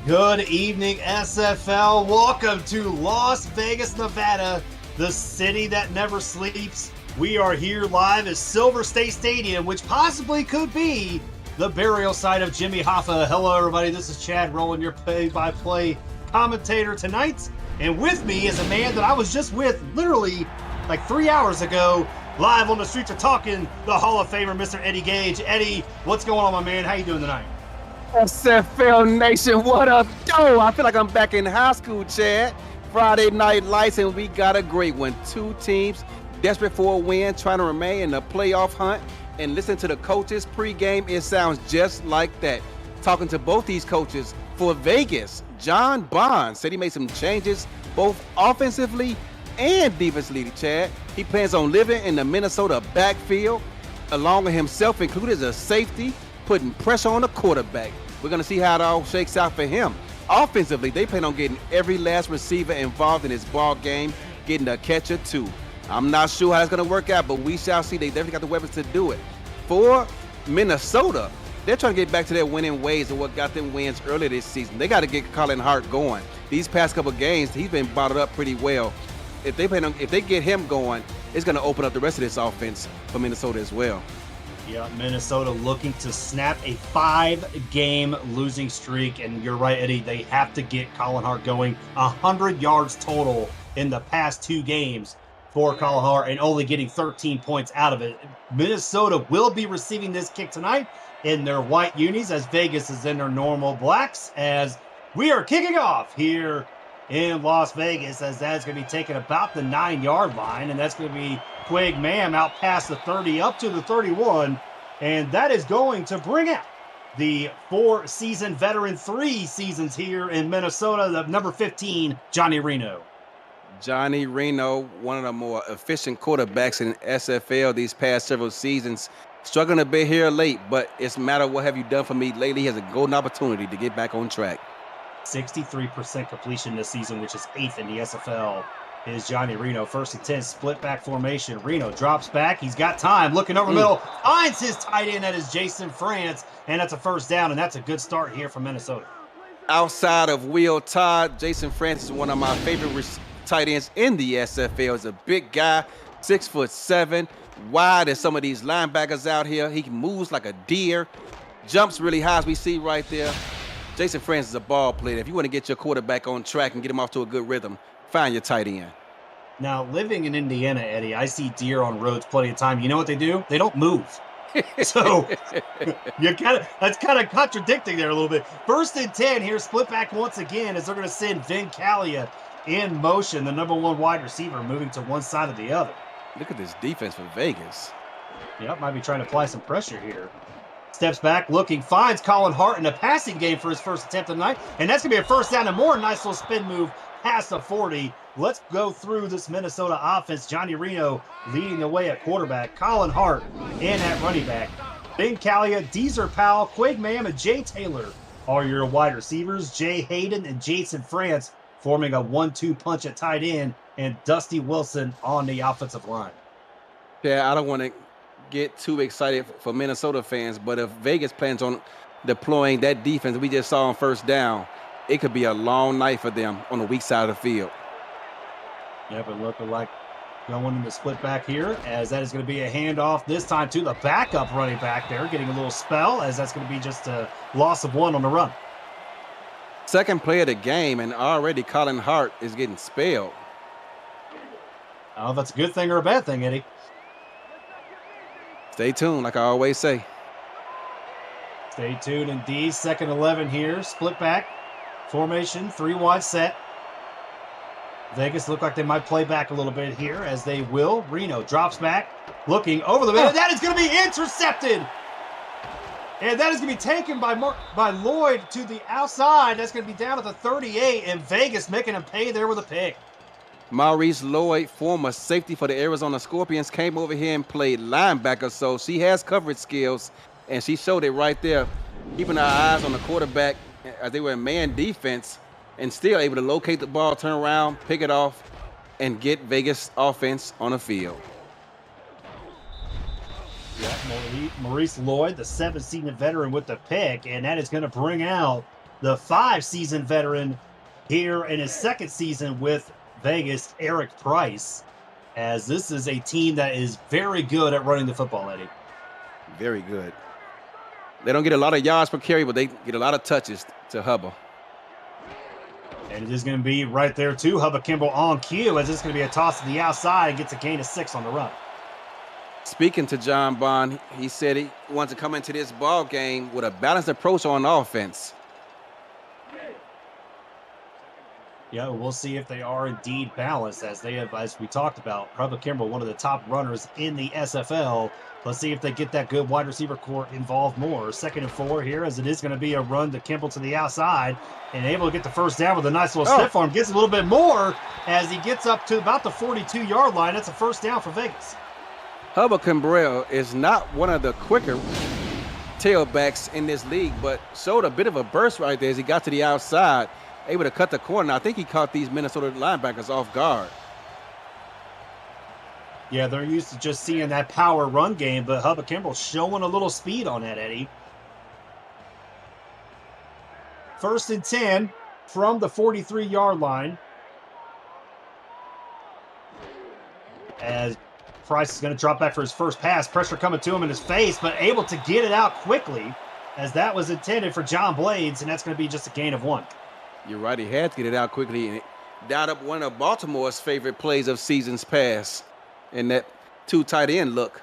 Good evening, SFL. Welcome to Las Vegas, Nevada, the city that never sleeps. We are here live at Silver State Stadium, which possibly could be the burial site of Jimmy Hoffa. Hello, everybody. This is Chad Rowland, your play-by-play commentator tonight. And with me is a man that I was just with literally like 3 hours ago, live on the streets of talking, the Hall of Famer, Mr. Eddie Gage. Eddie, what's going on, my man? How you doing tonight? SFL Nation, what up, though? I feel like I'm back in high school, Chad. Friday night lights, and we got a great one. Two teams desperate for a win, trying to remain in the playoff hunt. And listen to the coaches pregame, it sounds just like that. Talking to both these coaches for Vegas, John Bond said he made some changes both offensively and defensively, Chad. He plans on living in the Minnesota backfield, along with himself included as a safety, putting pressure on the quarterback. We're going to see how it all shakes out for him. Offensively, they plan on getting every last receiver involved in this ball game, getting a catcher too. I'm not sure how it's going to work out, but we shall see. They definitely got the weapons to do it. For Minnesota, they're trying to get back to their winning ways of what got them wins earlier this season. They got to get Colin Hart going. These past couple of games, he's been bottled up pretty well. If they get him going, it's going to open up the rest of this offense for Minnesota as well. Yeah, Minnesota looking to snap a 5-game losing streak. And you're right, Eddie, they have to get Colin Hart going. 100 yards total in the past 2 games for Colin Hart and only getting 13 points out of it. Minnesota will be receiving this kick tonight in their white unis as Vegas is in their normal blacks, as we are kicking off here in Las Vegas, as that's going to be taken about the 9-yard line, and that's going to be Quig Mam out past the 30 up to the 31, and that is going to bring out the 4-season veteran, 3 seasons here in Minnesota, the number 15, Johnny Reno. Johnny Reno, one of the more efficient quarterbacks in SFL these past several seasons, struggling a bit here late, but it's a matter of what have you done for me lately. He has a golden opportunity to get back on track. 63% completion this season, which is 8th in the SFL, is Johnny Reno. 1st and 10, split back formation. Reno drops back. He's got time. Looking over the middle. Finds his tight end. That is Jason France. And that's a first down. And that's a good start here from Minnesota. Outside of Will Todd, Jason France is one of my favorite tight ends in the SFL. He's a big guy, 6'7", wide as some of these linebackers out here. He moves like a deer. Jumps really high, as we see right there. Jason France is a ball player. If you want to get your quarterback on track and get him off to a good rhythm, find your tight end. Now, living in Indiana, Eddie, I see deer on roads plenty of time. You know what they do? They don't move. So that's kind of contradicting there a little bit. 1st and 10 here, split back once again as they're going to send Vin Calia in motion, the number 1 wide receiver, moving to one side or the other. Look at this defense for Vegas. Yep, might be trying to apply some pressure here. Steps back, looking, finds Colin Hart in a passing game for his first attempt of the night, and that's going to be a first down and more. Nice little spin move past the 40. Let's go through this Minnesota offense. Johnny Reno leading the way at quarterback, Colin Hart in at running back. Ben Calia, Deezer Powell, Quig Mam, and Jay Taylor are your wide receivers. Jay Hayden and Jason France forming a 1-2 punch at tight end, and Dusty Wilson on the offensive line. Yeah, I don't want to get too excited for Minnesota fans, but if Vegas plans on deploying that defense we just saw on first down, it could be a long night for them on the weak side of the field. Yeah, but looking like going in the split back here, as that is going to be a handoff this time to the backup running back there, getting a little spell, as that's going to be just a loss of 1 on the run. Second play of the game, and already Colin Hart is getting spelled. Oh, that's a good thing or a bad thing, Eddie? Stay tuned, like I always say. Stay tuned indeed. 2nd 11 here. Split back. Formation. 3 wide set. Vegas look like they might play back a little bit here, as they will. Reno drops back. Looking over the middle. That is going to be intercepted. And that is going to be taken by Lloyd to the outside. That's going to be down at the 38. And Vegas making him pay there with a pick. Maurice Lloyd, former safety for the Arizona Scorpions, came over here and played linebacker, so she has coverage skills, and she showed it right there, keeping her eyes on the quarterback as they were in man defense, and still able to locate the ball, turn around, pick it off, and get Vegas offense on the field. Yeah, Maurice Lloyd, the 7th season veteran with the pick, and that is going to bring out the 5-season veteran here in his second season with Vegas, Eric Price, as this is a team that is very good at running the football, Eddie. Very good. They don't get a lot of yards per carry, but they get a lot of touches to Hubba. And it is going to be right there, too. Hubba Kimball on cue, as it's going to be a toss to the outside and gets a gain of 6 on the run. Speaking to John Bond, he said he wants to come into this ball game with a balanced approach on offense. Yeah, we'll see if they are indeed balanced, as they have, as we talked about, Hubba Kimball, one of the top runners in the SFL. Let's see if they get that good wide receiver core involved more. 2nd and 4 here, as it is going to be a run to Kimball to the outside and able to get the first down with a nice little stiff arm. Gets a little bit more as he gets up to about the 42-yard line. That's a first down for Vegas. Hubba Kimball is not one of the quicker tailbacks in this league, but showed a bit of a burst right there as he got to the outside, able to cut the corner. I think he caught these Minnesota linebackers off guard. Yeah, they're used to just seeing that power run game, but Hubba Kimball showing a little speed on that, Eddie. 1st and 10 from the 43-yard line. As Price is going to drop back for his first pass. Pressure coming to him in his face, but able to get it out quickly, as that was intended for John Blades, and that's going to be just a gain of 1. You're right, he had to get it out quickly, and it dialed up one of Baltimore's favorite plays of seasons past, and that 2 tight end look.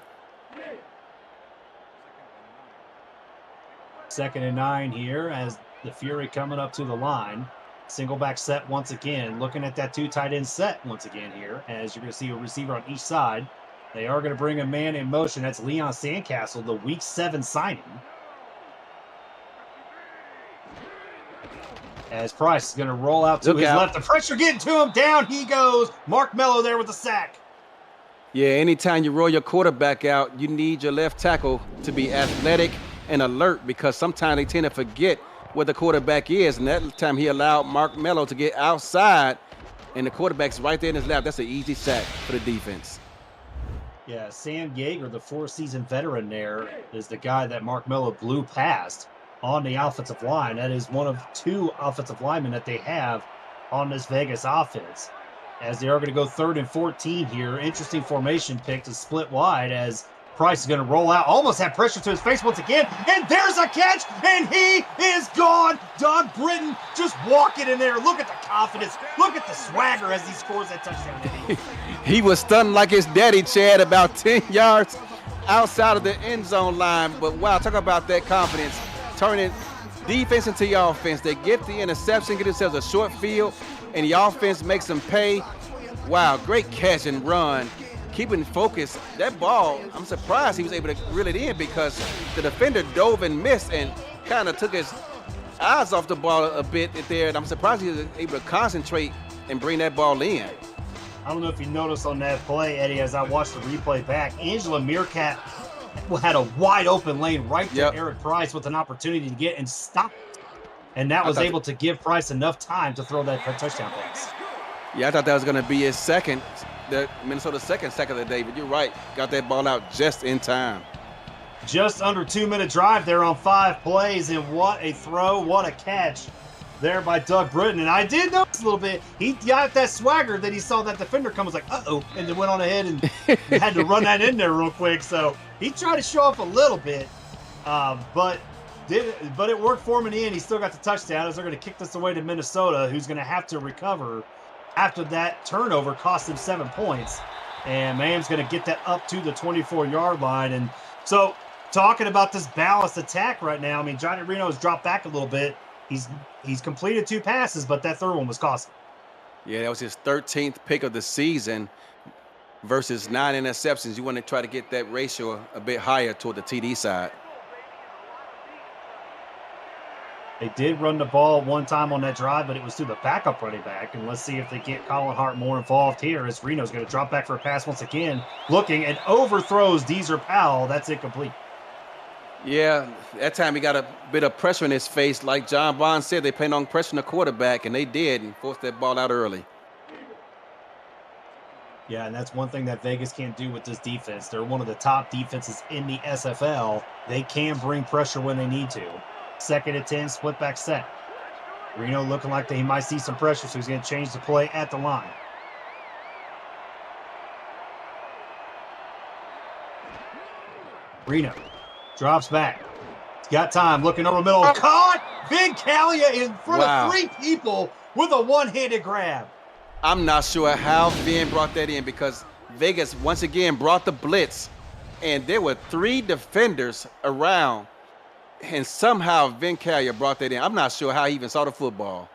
2nd and 9 here, as the Fury coming up to the line. Single back set once again. Looking at that 2 tight end set once again here, as you're going to see a receiver on each side. They are going to bring a man in motion. That's Leon Sandcastle, the Week 7 signing. As Price is going to roll out to his left. The pressure getting to him. Down he goes. Mark Mello there with the sack. Yeah, anytime you roll your quarterback out, you need your left tackle to be athletic and alert, because sometimes they tend to forget where the quarterback is. And that time he allowed Mark Mello to get outside, and the quarterback's right there in his lap. That's an easy sack for the defense. Yeah, Sam Yeager, the 4-season veteran there, is the guy that Mark Mello blew past on the offensive line. That is one of 2 offensive linemen that they have on this Vegas offense. As they are going to go 3rd and 14 here. Interesting formation pick to split wide, as Price is going to roll out. Almost had pressure to his face once again. And there's a catch, and he is gone. Doug Britton just walking in there. Look at the confidence. Look at the swagger as he scores that touchdown. He was stunned like his daddy, Chad, about 10 yards outside of the end zone line. But wow, talk about that confidence. Turning defense into your offense. They get the interception, get themselves a short field, and the offense makes them pay. Wow, great catch and run. Keeping focus. That ball, I'm surprised he was able to reel it in, because the defender dove and missed and kind of took his eyes off the ball a bit there. And I'm surprised he was able to concentrate and bring that ball in. I don't know if you noticed on that play, Eddie, as I watched the replay back, Angela Meerkat had a wide open lane right to Eric Price with an opportunity to get and stop. And that was able to give Price enough time to throw that touchdown pass. Yeah, I thought that was going to be his second, the Minnesota's second sack of the day, but you're right. Got that ball out just in time. Just under 2-minute drive there on 5 plays, and what a throw, what a catch there by Doug Britton. And I did notice a little bit, he got that swagger that he saw that defender come, was like, uh-oh, and then went on ahead and had to run that in there real quick. So he tried to show off a little bit, but it worked for him in the end. He still got the touchdown, as they're going to kick this away to Minnesota, who's going to have to recover after that turnover cost him 7 points. And Miami's going to get that up to the 24-yard line. And so talking about this balanced attack right now, I mean, Johnny Reno has dropped back a little bit. He's completed 2 passes, but that 3rd one was costly. Yeah, that was his 13th pick of the season versus 9 interceptions. You want to try to get that ratio a bit higher toward the TD side. They did run the ball one time on that drive, but it was to the backup running back. And let's see if they get Colin Hart more involved here, as Reno's going to drop back for a pass once again. Looking and overthrows Deezer Powell. That's incomplete. Yeah, that time he got a bit of pressure in his face. Like John Bond said, they planned on pressuring the quarterback, and they did, and forced that ball out early. Yeah, and that's one thing that Vegas can't do with this defense. They're one of the top defenses in the SFL. They can bring pressure when they need to. 2nd and 10, split back set. Reno looking like he might see some pressure, so he's going to change the play at the line. Reno drops back. He's got time, looking over the middle. Caught! Vincalia in front of 3 people with a one-handed grab. I'm not sure how Vin brought that in because Vegas once again brought the blitz, and there were 3 defenders around, and somehow Vincalia brought that in. I'm not sure how he even saw the football.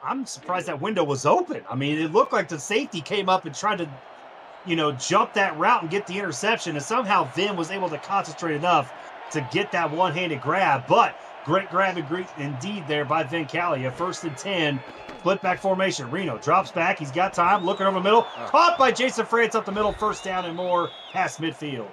I'm surprised that window was open. I mean, it looked like the safety came up and tried to, jump that route and get the interception, and somehow Vin was able to concentrate enough to get that one-handed grab. But great grab indeed there by Vincalia. 1st and 10, split back formation. Reno drops back. He's got time, looking over the middle. Caught by Jason France up the middle. 1st down and more, past midfield.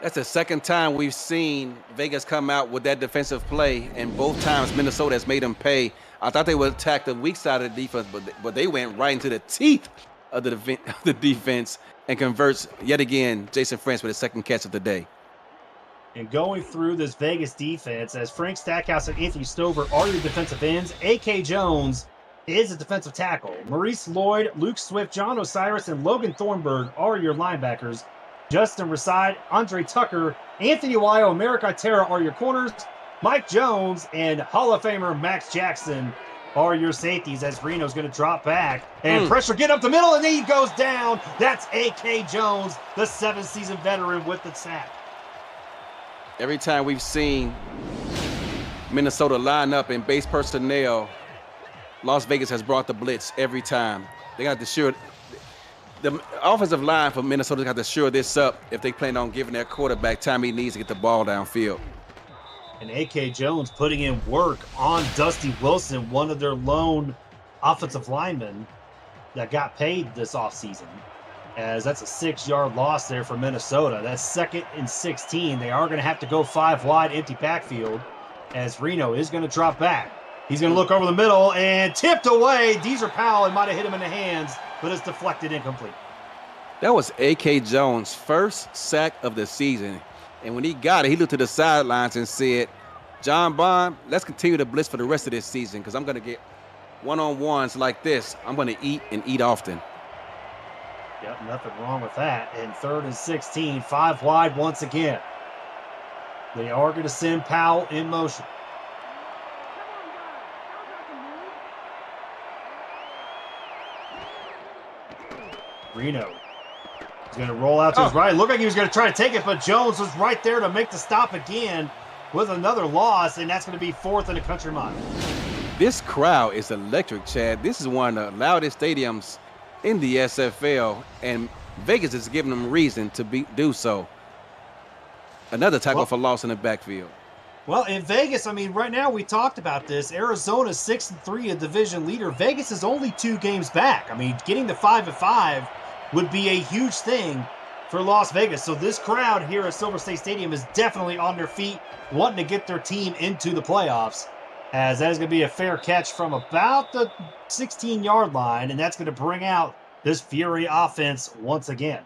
That's the 2nd time we've seen Vegas come out with that defensive play, and both times Minnesota has made them pay. I thought they would attack the weak side of the defense, but they went right into the teeth of the defense and converts yet again Jason France with his 2nd catch of the day. And going through this Vegas defense, as Frank Stackhouse and Anthony Stover are your defensive ends, A.K. Jones is a defensive tackle. Maurice Lloyd, Luke Swift, John Osiris, and Logan Thornburg are your linebackers. Justin Reside, Andre Tucker, Anthony Wayo, and Merrick Itera are your corners. Mike Jones and Hall of Famer Max Jackson are your safeties, as Reno's going to drop back. And pressure, get up the middle, and he goes down. That's A.K. Jones, the 7th-season veteran with the sack. Every time we've seen Minnesota line up in base personnel, Las Vegas has brought the blitz every time. They got to sure the offensive line for Minnesota got to shore this up if they plan on giving their quarterback time he needs to get the ball downfield. And A.K. Jones putting in work on Dusty Wilson, one of their lone offensive linemen that got paid this offseason. As that's a 6-yard loss there for Minnesota. That's 2nd and 16. They are going to have to go 5 wide, empty backfield, as Reno is going to drop back. He's going to look over the middle and tipped away. Deezer Powell, it might have hit him in the hands, but it's deflected incomplete. That was A.K. Jones' 1st sack of the season. And when he got it, he looked to the sidelines and said, John Bond, let's continue to blitz for the rest of this season because I'm going to get one-on-ones like this. I'm going to eat and eat often. Yep, nothing wrong with that. And 3rd and 16, 5 wide once again. They are going to send Powell in motion. Reno is going to roll out to his right. It looked like he was going to try to take it, but Jones was right there to make the stop again with another loss, and that's going to be 4th in a country mile. This crowd is electric, Chad. This is one of the loudest stadiums in the SFL, and Vegas is giving them reason to do so. Another tackle for loss in the backfield. Well, in Vegas, I mean, right now we talked about this. Arizona's 6-3, a division leader. Vegas is only 2 games back. I mean, getting to 5-5 would be a huge thing for Las Vegas. So this crowd here at Silver State Stadium is definitely on their feet, wanting to get their team into the playoffs, as that is going to be a fair catch from about the 16-yard line, and that's going to bring out this Fury offense once again.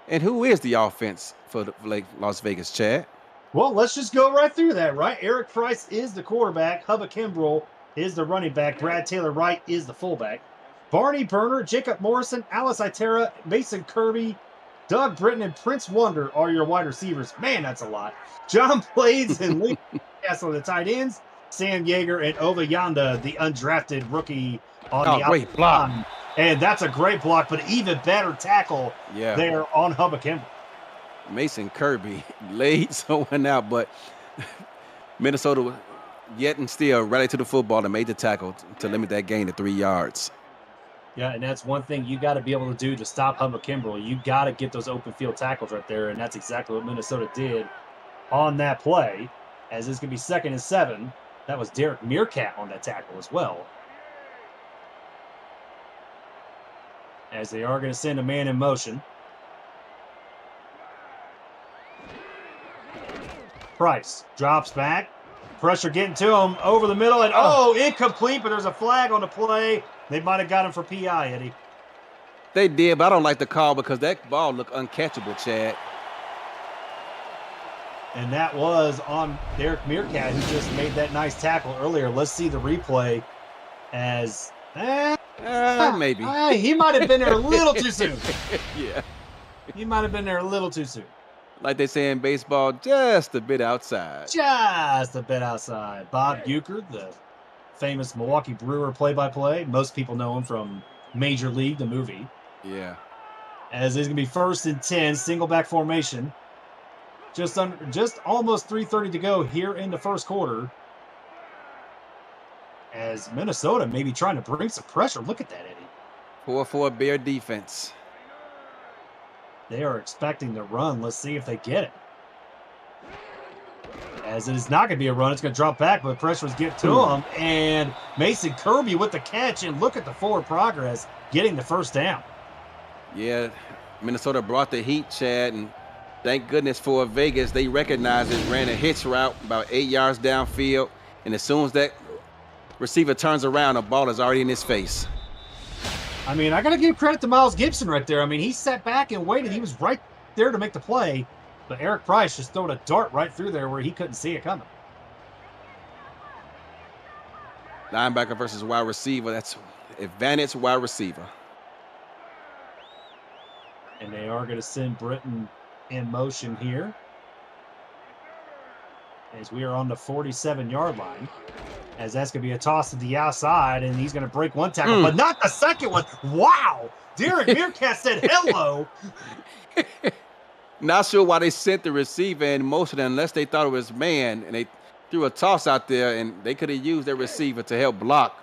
And who is the offense for Las Vegas, Chad? Well, let's just go right through that, right? Eric Price is the quarterback. Hubba Kimbrell is the running back. Brad Taylor Wright is the fullback. Barney Burner, Jacob Morrison, Alice Itera, Mason Kirby, Doug Britton, and Prince Wonder are your wide receivers. Man, that's a lot. John Blades and Lee Castle, the tight ends. Sam Yeager and Ova Yanda, the undrafted rookie on the great block. Line. And that's a great block, but even better tackle there on Hubba Kimbrell. Mason Kirby laid someone out, but Minnesota yet and still rallied to the football and made the tackle to limit that gain to 3 yards. Yeah, and that's one thing you got to be able to do to stop Hubba Kimbrell. You got to get those open field tackles right there, and that's exactly what Minnesota did on that play, as it's going to be 2nd and 7. That was Derek Meerkat on that tackle as well. As they are going to send a man in motion. Price drops back. Pressure getting to him over the middle, and incomplete, but there's a flag on the play. They might have got him for PI, Eddie. They did, but I don't like the call because that ball looked uncatchable, Chad. And that was on Derek Meerkat, who just made that nice tackle earlier. Let's see the replay as maybe. He might have been there a little too soon. Yeah. He might have been there a little too soon. Like they say in baseball, just a bit outside. Just a bit outside. Bob Uecker, the famous Milwaukee Brewer play-by-play. Most people know him from Major League, the movie. Yeah. As it's going to be 1st and 10, single back formation. Just almost 3:30 to go here in the first quarter. As Minnesota may be trying to bring some pressure. Look at that, Eddie. 4-4 Bear defense. They are expecting the run. Let's see if they get it. As it is not going to be a run, it's going to drop back, but pressures get to him. And Mason Kirby with the catch, and look at the forward progress, getting the first down. Yeah, Minnesota brought the heat, Chad, and thank goodness for Vegas. They recognized it, ran a hitch route about 8 yards downfield, and as soon as that receiver turns around, the ball is already in his face. I mean, I got to give credit to Miles Gibson right there. I mean, he sat back and waited. He was right there to make the play. But Eric Price just throwing a dart right through there where he couldn't see it coming. Linebacker versus wide receiver. That's advantage wide receiver. And they are going to send Britton in motion here. As we are on the 47-yard line. As that's going to be a toss to the outside, and he's going to break one tackle, but not the second one. Wow. Derek Meerkat said hello. Not sure why they sent the receiver in motion unless they thought it was man, and they threw a toss out there, and they could have used their receiver to help block.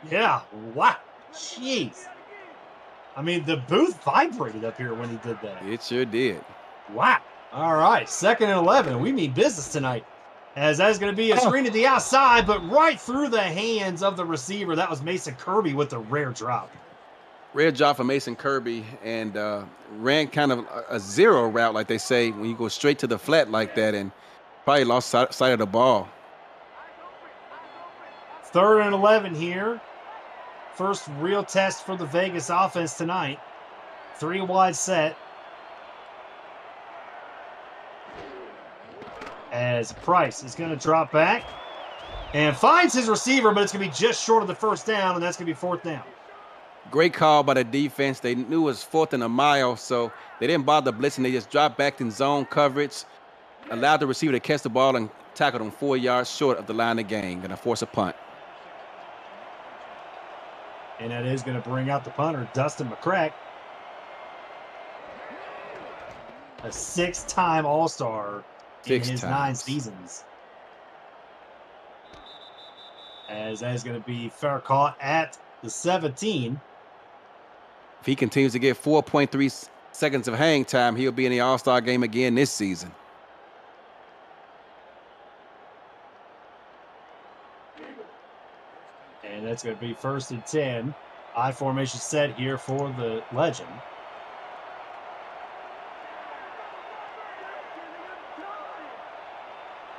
Yeah. Wow. Jeez. I mean, the booth vibrated up here when he did that. It sure did. Wow. All right. 2nd and 11. We mean business tonight. As that's going to be a screen to the outside, but right through the hands of the receiver. That was Mason Kirby with the rare drop. Rare drop for Mason Kirby, and ran kind of a zero route, like they say, when you go straight to the flat like that, and probably lost sight of the ball. 3rd and 11 here. First real test for the Vegas offense tonight. 3 wide set. As Price is going to drop back and finds his receiver, but it's going to be just short of the first down, and that's going to be 4th down. Great call by the defense. They knew it was 4th and a mile, so they didn't bother blitzing. They just dropped back in zone coverage, allowed the receiver to catch the ball, and tackled him 4 yards short of the line of game. Going to force a punt. And that is going to bring out the punter, Dustin McCrack. A 6-time All-Star in his 9 seasons. As that is going to be fair caught at the 17. If he continues to get 4.3 seconds of hang time, he'll be in the All-Star game again this season. And that's going to be 1st and 10. I formation set here for the Legend.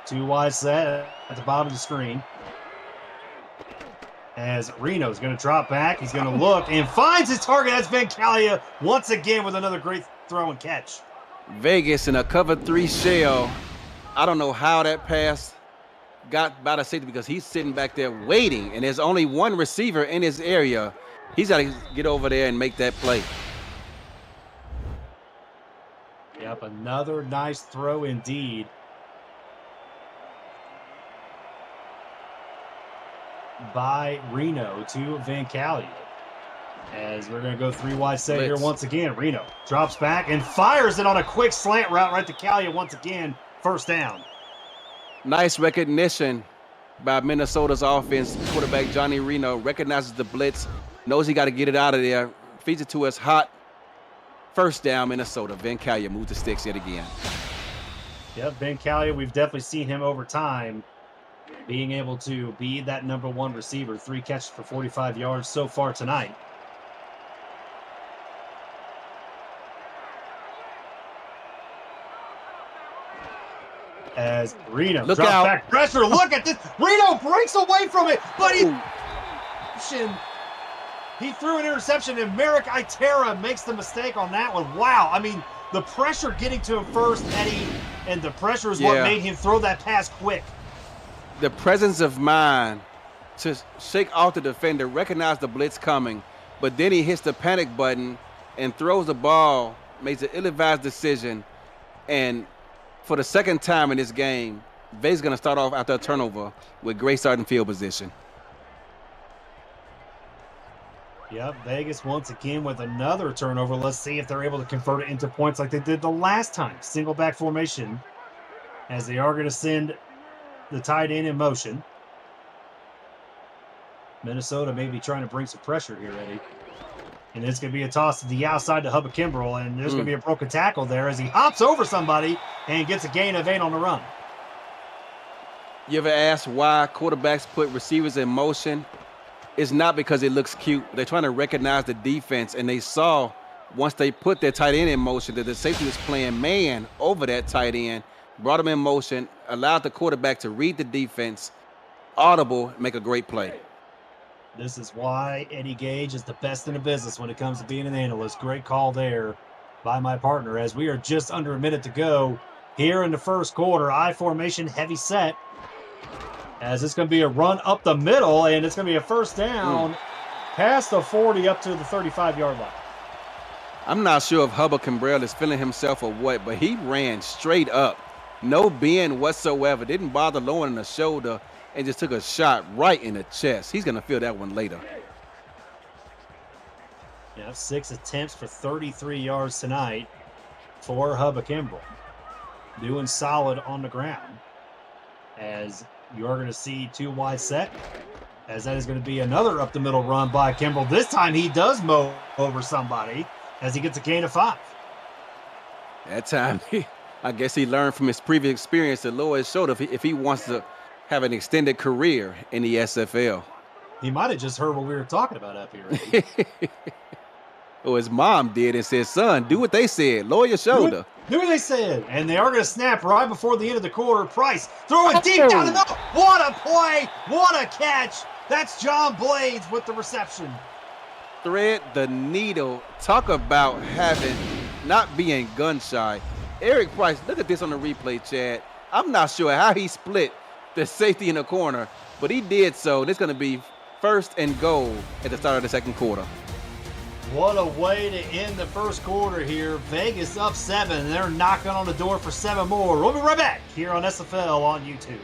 Two wide set at the bottom of the screen. As Reno's going to drop back. He's going to look and finds his target. That's Van Calia once again with another great throw and catch. Vegas in a cover 3 shell. I don't know how that pass got by the safety because he's sitting back there waiting, and there's only one receiver in his area. He's got to get over there and make that play. Yep, another nice throw indeed. By Reno to Van Calia. As we're going to go 3 wide set here once again. Reno drops back and fires it on a quick slant route right to Calia once again. 1st down. Nice recognition by Minnesota's offense. Quarterback Johnny Reno recognizes the blitz, knows he got to get it out of there, feeds it to us hot. 1st down, Minnesota. Van Calia moves the sticks yet again. Yep, Van Calia, we've definitely seen him over time being able to be that number 1 receiver. 3 catches for 45 yards so far tonight. As Reno look drops out. Back pressure. Look at this. Reno breaks away from it, but he threw an interception, and Merrick Itera makes the mistake on that one. Wow. I mean, the pressure getting to him first, Eddie, and the pressure is what made him throw that pass quick. The presence of mind to shake off the defender, recognize the blitz coming, but then he hits the panic button and throws the ball, makes an ill-advised decision, and for the second time in this game, Vegas going to start off after a turnover with great starting field position. Yep, Vegas once again with another turnover. Let's see if they're able to convert it into points like they did the last time. Single back formation, as they are going to send the tight end in motion. Minnesota may be trying to bring some pressure here, Eddie. And it's going to be a toss to the outside to Hubba Kimbrell, and there's going to be a broken tackle there as he hops over somebody and gets a gain of 8 on the run. You ever ask why quarterbacks put receivers in motion? It's not because it looks cute. They're trying to recognize the defense, and they saw once they put their tight end in motion that the safety was playing man over that tight end, brought him in motion, allowed the quarterback to read the defense, audible, make a great play. This is why Eddie Gage is the best in the business when it comes to being an analyst. Great call there by my partner as we are just under a minute to go here in the first quarter. I formation, heavy set. As it's going to be a run up the middle, and it's going to be a first down past the 40 up to the 35-yard line. I'm not sure if Hubba Kimbrell is feeling himself or what, but he ran straight up. No bend whatsoever. Didn't bother lowering the shoulder and just took a shot right in the chest. He's going to feel that one later. Yeah, 6 attempts for 33 yards tonight for Hubba Kimbrell. Doing solid on the ground. As you are going to see 2 wide set, as that is going to be another up the middle run by Kimbrell. This time he does mow over somebody as he gets a gain of 5. That time, I guess he learned from his previous experience to lower his shoulder if he wants to have an extended career in the SFL. He might have just heard what we were talking about up here. Well, his mom did and said, son, do what they said. Lower your shoulder. Do what they said. And they are going to snap right before the end of the quarter. Price throwing deep down the middle. What a play. What a catch. That's John Blades with the reception. Thread the needle. Talk about not being gun shy. Eric Price, look at this on the replay, Chad. I'm not sure how he split the safety in the corner, but he did so. It's going to be 1st and goal at the start of the second quarter. What a way to end the first quarter here. Vegas up 7. They're knocking on the door for 7 more. We'll be right back here on SFL on YouTube.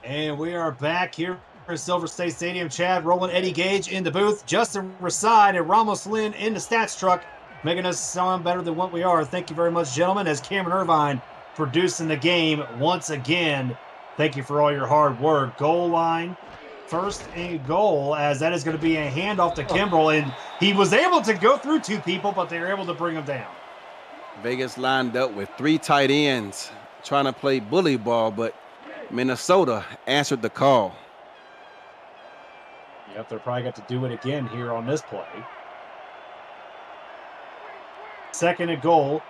And we are back here at Silver State Stadium. Chad Rowland, Eddie Gage in the booth. Justin Raside and Ramos Lynn in the stats truck, making us sound better than what we are. Thank you very much, gentlemen, as Cameron Irvine producing the game once again. Thank you for all your hard work. Goal line, 1st and goal, as that is going to be a handoff to Kimbrell, and he was able to go through 2 people, but they were able to bring him down. Vegas lined up with 3 tight ends trying to play bully ball, but Minnesota answered the call. Yep, they're probably got to do it again here on this play. 2nd and goal,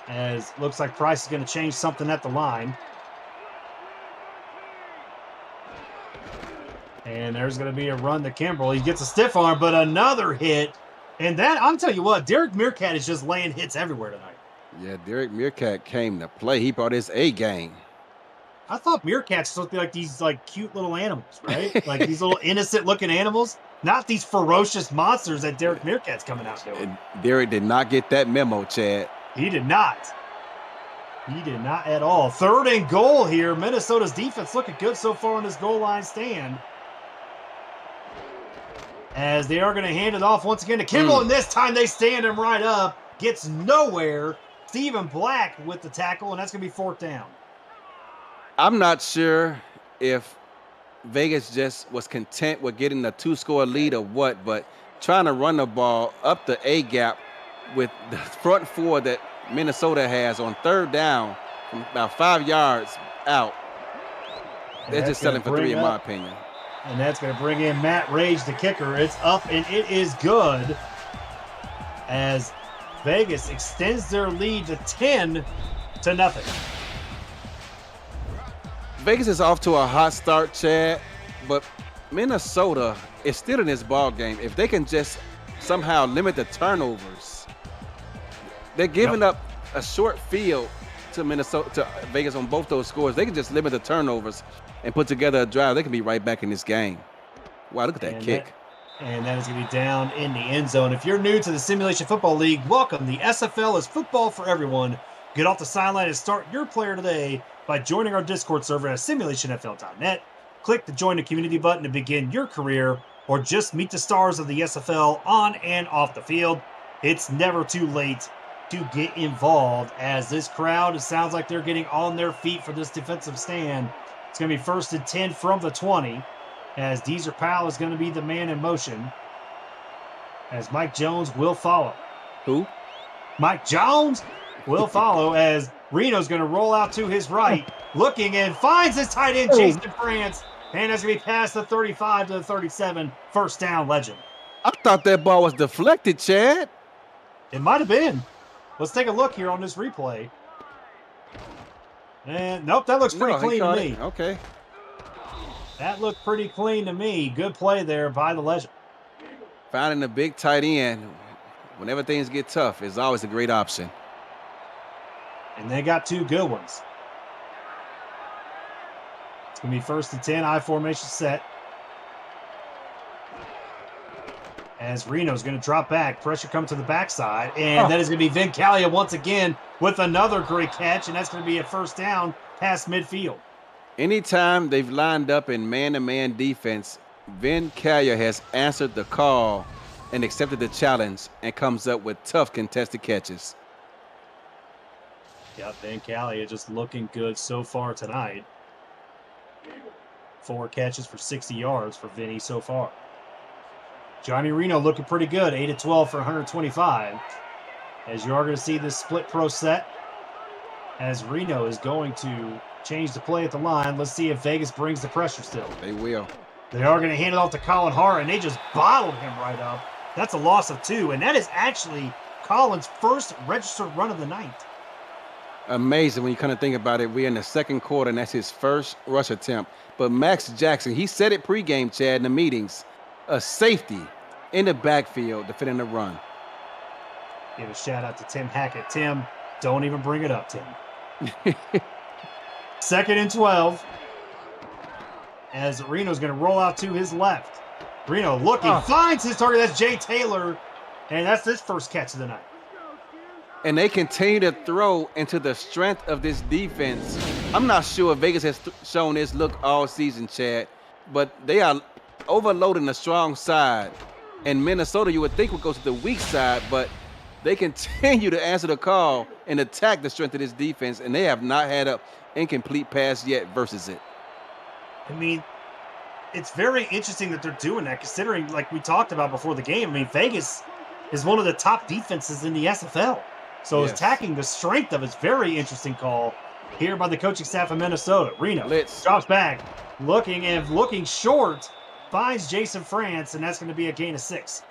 as looks like Price is going to change something at the line. And there's going to be a run to Kimbrell. He gets a stiff arm, but another hit. And that, I'm telling you what, Derek Meerkat is just laying hits everywhere tonight. Yeah, Derek Meerkat came to play. He brought his A game. I thought meerkats supposed to be like these cute little animals, right? Like these little innocent looking animals, not these ferocious monsters that Derek Meerkat's coming out doing. Derek did not get that memo, Chad. He did not. He did not at all. 3rd and goal here. Minnesota's defense looking good so far on this goal line stand. As they are going to hand it off once again to Kimbrell, and this time they stand him right up. Gets nowhere. Stephen Black with the tackle, and that's going to be 4th down. I'm not sure if Vegas just was content with getting the 2-score lead or what, but trying to run the ball up the A gap with the front 4 that Minnesota has on 3rd down from about 5 yards out. They're just selling for 3 in my opinion. And that's going to bring in Matt Rage, the kicker. It's up, and it is good as Vegas extends their lead to 10-0. Vegas is off to a hot start, Chad, but Minnesota is still in this ball game. If they can just somehow limit the turnovers. They're giving up a short field to Vegas on both those scores. They can just limit the turnovers and put together a drive. They can be right back in this game. Wow, look at that kick. And that is going to be down in the end zone. If you're new to the Simulation Football League, welcome. The SFL is football for everyone. Get off the sideline and start your player today by joining our Discord server at simulationfl.net. Click the Join the Community button to begin your career, or just meet the stars of the SFL on and off the field. It's never too late to get involved, as this crowd, it sounds like they're getting on their feet for this defensive stand. It's going to be 1st and 10 from the 20, as Deezer Powell is going to be the man in motion, as Mike Jones will follow. Who? Mike Jones will follow, as Reno's going to roll out to his right, looking and finds his tight end, Jason France, and that's going to be past the 35 to the 37, first down, Legend. I thought that ball was deflected, Chad. It might have been. Let's take a look here on this replay. And nope, that looks pretty clean to me. Okay. That looked pretty clean to me. Good play there by the Legend. Finding a big tight end whenever things get tough is always a great option. And they got two good ones. It's going to be 1st and 10, I formation set. As Reno's going to drop back. Pressure comes to the backside. And that is going to be Vin Calia once again with another great catch. And that's going to be a first down past midfield. Anytime they've lined up in man-to-man defense, Vin Calia has answered the call and accepted the challenge and comes up with tough contested catches. Yep, Vin Calia just looking good so far tonight. 4 catches for 60 yards for Vinny so far. Johnny Reno looking pretty good, 8 of 12 for 125. As you are going to see this split pro set, as Reno is going to change the play at the line. Let's see if Vegas brings the pressure still. They will. They are going to hand it off to Colin Hart, and they just bottled him right up. That's a loss of 2, and that is actually Colin's first registered run of the night. Amazing when you kind of think about it. We're in the second quarter, and that's his first rush attempt. But Max Jackson, he said it pregame, Chad, in the meetings. A safety in the backfield defending the run. Give a shout out to Tim Hackett. Tim, don't even bring it up, Tim. 2nd and 12. As Reno's going to roll out to his left. Reno looking, finds his target. That's Jay Taylor. And that's his first catch of the night. And they continue to throw into the strength of this defense. I'm not sure Vegas has shown this look all season, Chad, but they are overloading the strong side. And Minnesota, you would think, would go to the weak side, but they continue to answer the call and attack the strength of this defense, and they have not had an incomplete pass yet versus it. I mean, it's very interesting that they're doing that, considering, like we talked about before the game, I mean, Vegas is one of the top defenses in the SFL. So attacking the strength of it's very interesting call here by the coaching staff of Minnesota. Reno drops back, looking short, finds Jason France, and that's going to be a gain of 6.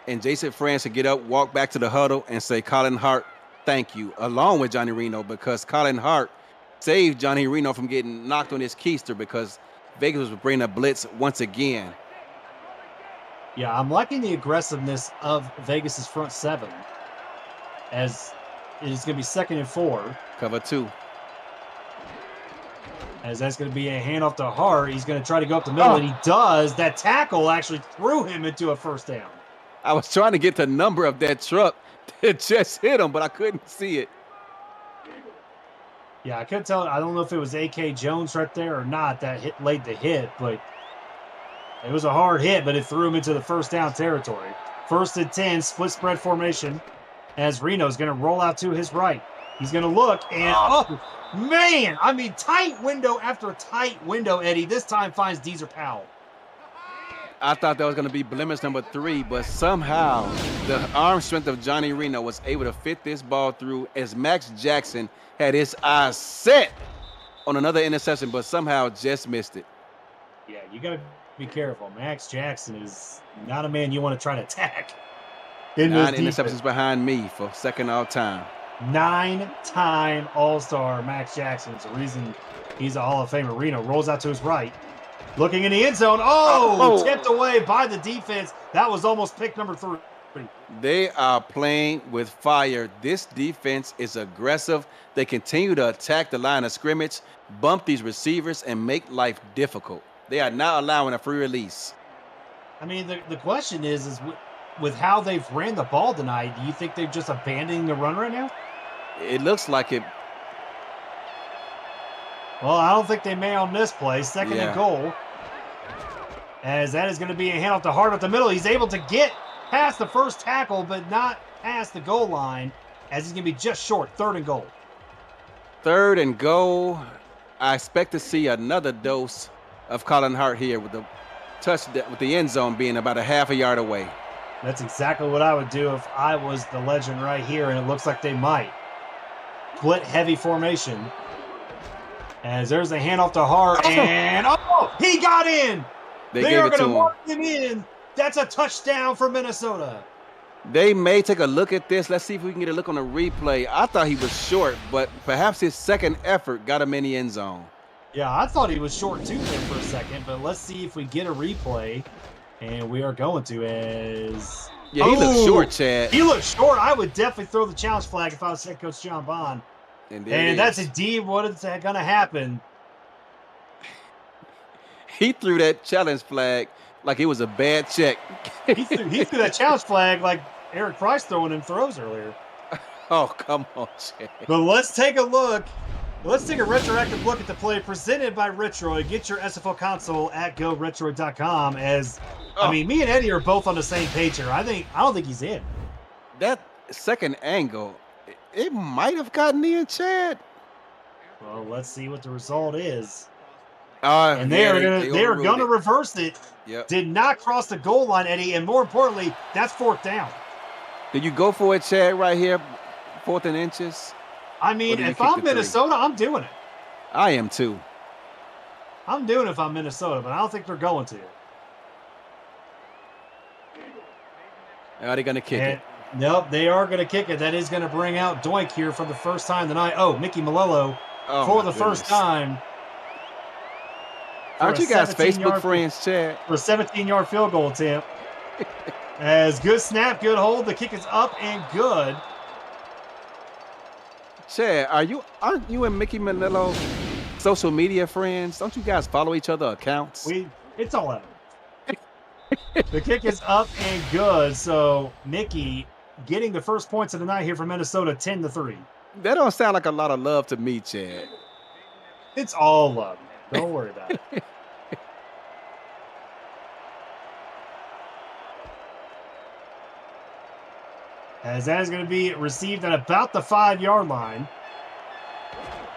And Jason France will get up, walk back to the huddle, and say, Colin Hart, thank you, along with Johnny Reno, because Colin Hart saved Johnny Reno from getting knocked on his keister because Vegas was bringing a blitz once again. Yeah, I'm liking the aggressiveness of Vegas's front 7, as it is going to be 2nd and 4. Cover 2. As that's going to be a handoff to Hart. He's going to try to go up the middle, and he does. That tackle actually threw him into a first down. I was trying to get the number of that truck that just hit him, but I couldn't see it. Yeah, I couldn't tell. I don't know if it was A.K. Jones right there or not that laid the hit, but it was a hard hit, but it threw him into the first down territory. 1st and 10, split spread formation, as Reno's going to roll out to his right. He's going to look, and man, I mean, tight window after tight window, Eddie. This time finds Deezer Powell. I thought that was going to be blemish number 3, but somehow the arm strength of Johnny Reno was able to fit this ball through, as Max Jackson had his eyes set on another interception, but somehow just missed it. Yeah, you got to be careful. Max Jackson is not a man you want to try to attack. 9 interceptions behind me for second all time. 9-time All-Star Max Jackson is the reason he's a Hall of Famer. Reno rolls out to his right. Looking in the end zone. Tipped away by the defense. That was almost pick number 3. They are playing with fire. This defense is aggressive. They continue to attack the line of scrimmage, bump these receivers, and make life difficult. They are not allowing a free release. I mean, the question is with how they've ran the ball tonight, do you think they're just abandoning the run right now? It looks like it. Well, I don't think they may on this play. Second and goal. As that is going to be a handoff to Hart up the middle. He's able to get past the first tackle, but not past the goal line, as he's going to be just short. Third and goal. Third and goal. I expect to see another dose of Colin Hart here with the touchdown, with the end zone being about a half a yard away. That's exactly what I would do if I was the legend right here, and it looks like they might. Split heavy formation. As there's a handoff to Hart, and he got in! They are going to mark him in. That's a touchdown for Minnesota. They may take a look at this. Let's see if we can get a look on the replay. I thought he was short, but perhaps his second effort got him in the end zone. Yeah, I thought he was short too there for a second, but let's see if we get a replay. And we are going to as... Yeah, he looked short, Chad. He looked short. I would definitely throw the challenge flag if I was head coach John Bond. And that's indeed what is going to happen. He threw that challenge flag like it was a bad check. he threw that challenge flag like Eric Price throwing him throws earlier. Oh, come on, Chad. But let's take a look. Let's take a retroactive look at the play presented by Retroid. Get your SFL console at goretroid.com. As I mean, me and Eddie are both on the same page here. I don't think he's in. That second angle, it might have gotten in, Chad. Well, let's see what the result is. And they are going to reverse it. Yep. Did not cross the goal line, Eddie, and more importantly, that's fourth down. Did you go for it, Chad, right here, 4th and inches? I mean, if I'm Minnesota, I'm doing it. I am too. I'm doing it if I'm Minnesota, but I don't think they're going to. Are they going to kick it? Nope, they are going to kick it. That is going to bring out Doink here for the first time tonight. Oh, Mickey Malello for the first time. Aren't you guys Facebook friends, Chad? For a 17-yard field goal attempt. As good snap, good hold. The kick is up and good. Chad, aren't you and Mickey Manillo social media friends? Don't you guys follow each other accounts? It's all evident. The kick is up and good. So Mickey getting the first points of the night here for Minnesota, 10-3. That don't sound like a lot of love to me, Chad. It's all love. Don't worry about it. As that is going to be received at about the 5-yard line.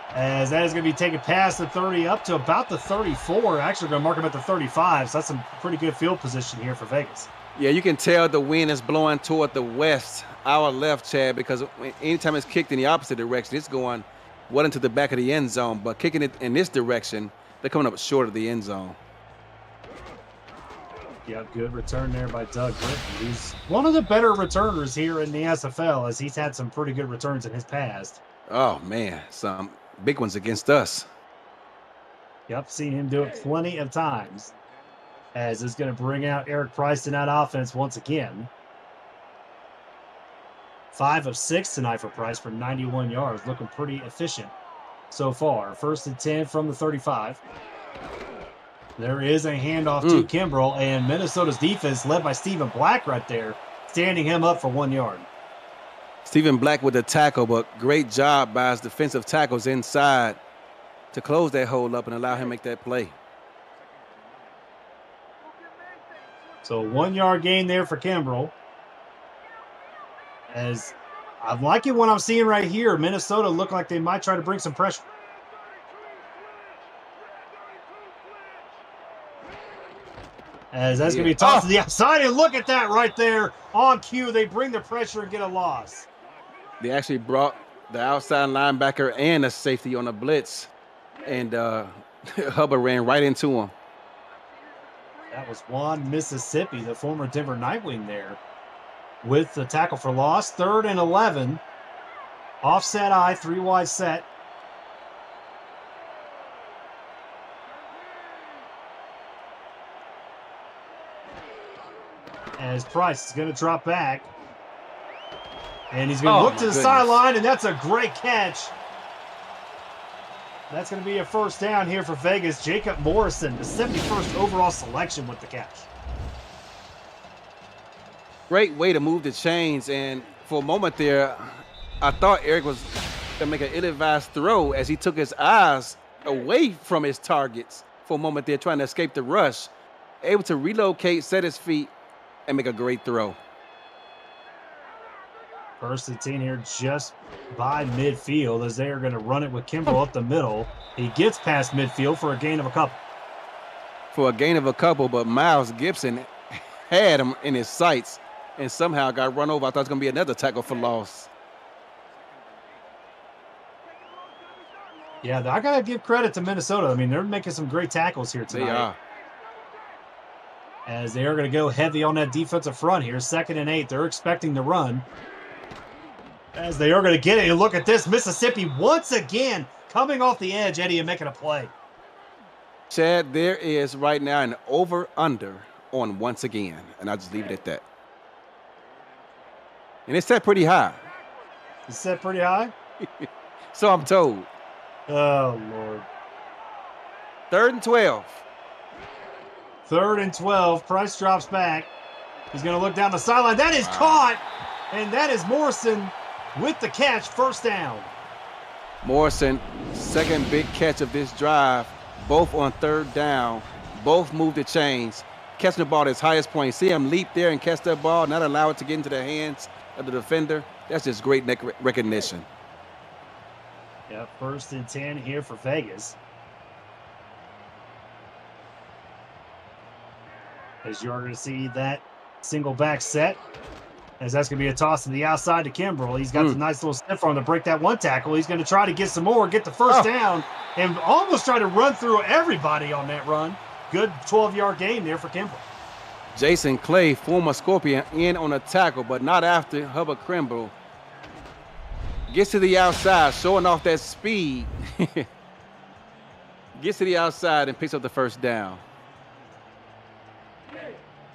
As that is going to be taken past the 30 up to about the 34. Actually going to mark him at the 35. So that's some pretty good field position here for Vegas. Yeah, you can tell the wind is blowing toward the west, our left, Chad, because anytime it's kicked in the opposite direction, it's going well into the back of the end zone. But kicking it in this direction, they're coming up short of the end zone. Yeah, good return there by Doug Britton, who's one of the better returners here in the SFL, as he's had some pretty good returns in his past. Oh, man, some big ones against us. Yep, seen him do it plenty of times. As is going to bring out Eric Price in that offense once again. 5 of 6 tonight for Price for 91 yards, looking pretty efficient so far. 1st and 10 from the 35. There is a handoff to Kimbrell, and Minnesota's defense led by Stephen Black right there, standing him up for 1 yard. Stephen Black with the tackle, but great job by his defensive tackles inside to close that hole up and allow him to make that play. So 1 yard gain there for Kimbrell. As I'm liking what I'm seeing right here. Minnesota look like they might try to bring some pressure. As that's going to be tossed to the outside. And look at that right there. On cue, they bring the pressure and get a loss. They actually brought the outside linebacker and a safety on a blitz. And Hubbard ran right into him. That was Juan Mississippi, the former Denver Nightwing there, with the tackle for loss. 3rd and 11. Offset I, 3 wide set. as Price is going to drop back. And he's going to look to the sideline, and that's a great catch. That's going to be a first down here for Vegas. Jacob Morrison, the 71st overall selection with the catch. Great way to move the chains. And for a moment there, I thought Eric was going to make an ill-advised throw as he took his eyes away from his targets for a moment there, trying to escape the rush. Able to relocate, set his feet, and make a great throw. First and 10 here just by midfield as they are going to run it with Kimbrell up the middle. He gets past midfield for a gain of a couple. But Miles Gibson had him in his sights and somehow got run over. I thought it was going to be another tackle for loss. Yeah, I got to give credit to Minnesota. I mean, they're making some great tackles here tonight. They are. As they are going to go heavy on that defensive front here. 2nd and 8. They're expecting to run. As they are going to get it. And look at this. Mississippi once again coming off the edge, Eddie, and making a play. Chad, there is right now an over-under on once again. And I'll just leave it at that. And it's set pretty high. It's set pretty high? So I'm told. Oh, Lord. 3rd and 12. 3rd and 12. Price drops back. He's going to look down the sideline. That is caught. And that is Morrison with the catch. First down. Morrison, second big catch of this drive. Both on 3rd down. Both move the chains. Catching the ball at his highest point. See him leap there and catch that ball, not allow it to get into the hands of the defender. That's just great neck recognition. Yeah, 1st and 10 here for Vegas. As you're going to see that single back set. As that's going to be a toss to the outside to Kimbrell. He's got the nice little stiff arm to break that one tackle. He's going to try to get some more, get the first down, and almost try to run through everybody on that run. Good 12-yard gain there for Kimbrell. Jason Clay, former Scorpion, in on a tackle, but not after Hubbard Kimbrell. Gets to the outside, showing off that speed. Gets to the outside and picks up the first down.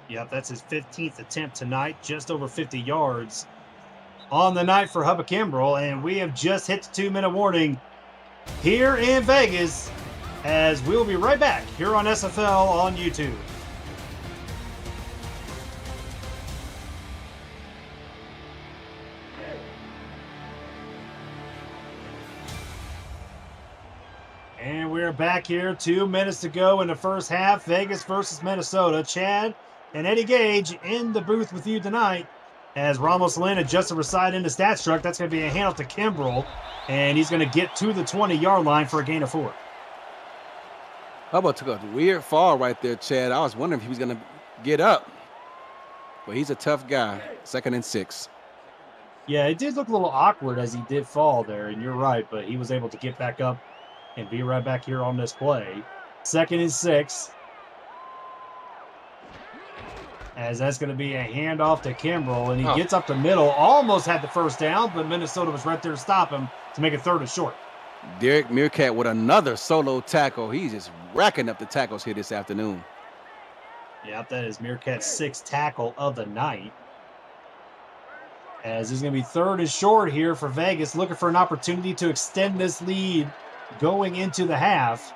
Yep, that's his 15th attempt tonight, just over 50 yards on the night for Hubba Kimbrell. And we have just hit the 2-minute warning here in Vegas, as we will be right back here on SFL on YouTube. And we're back here, 2 minutes to go in the first half. Vegas versus Minnesota. Chad and Eddie Gage in the booth with you tonight as Ramos Lynn adjusts the side into stats truck. That's going to be a handoff to Kimbrell, and he's going to get to the 20-yard line for a gain of 4. Hubba took a weird fall right there, Chad. I was wondering if he was going to get up, but he's a tough guy. 2nd and 6. Yeah, it did look a little awkward as he did fall there, and you're right, but he was able to get back up and be right back here on this play. 2nd and 6. As that's going to be a handoff to Kimbrell, and he gets up the middle, almost had the first down, but Minnesota was right there to stop him to make it 3rd and short. Derek Meerkat with another solo tackle. He's just racking up the tackles here this afternoon. Yep, that is Meerkat's 6th tackle of the night. As it's going to be 3rd and short here for Vegas, looking for an opportunity to extend this lead going into the half.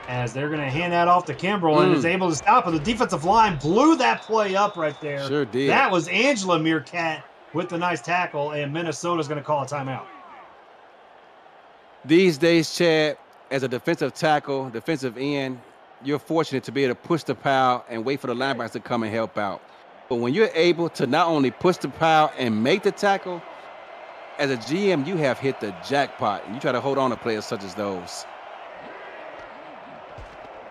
As they're going to hand that off to Kimbrell and is able to stop it. The defensive line blew that play up right there. Sure did. That was Angela Meerkat with the nice tackle, and Minnesota's going to call a timeout. These days, Chad, as a defensive tackle, defensive end, you're fortunate to be able to push the pile and wait for the linebackers to come and help out. But when you're able to not only push the pile and make the tackle, as a GM, you have hit the jackpot, and you try to hold on to players such as those.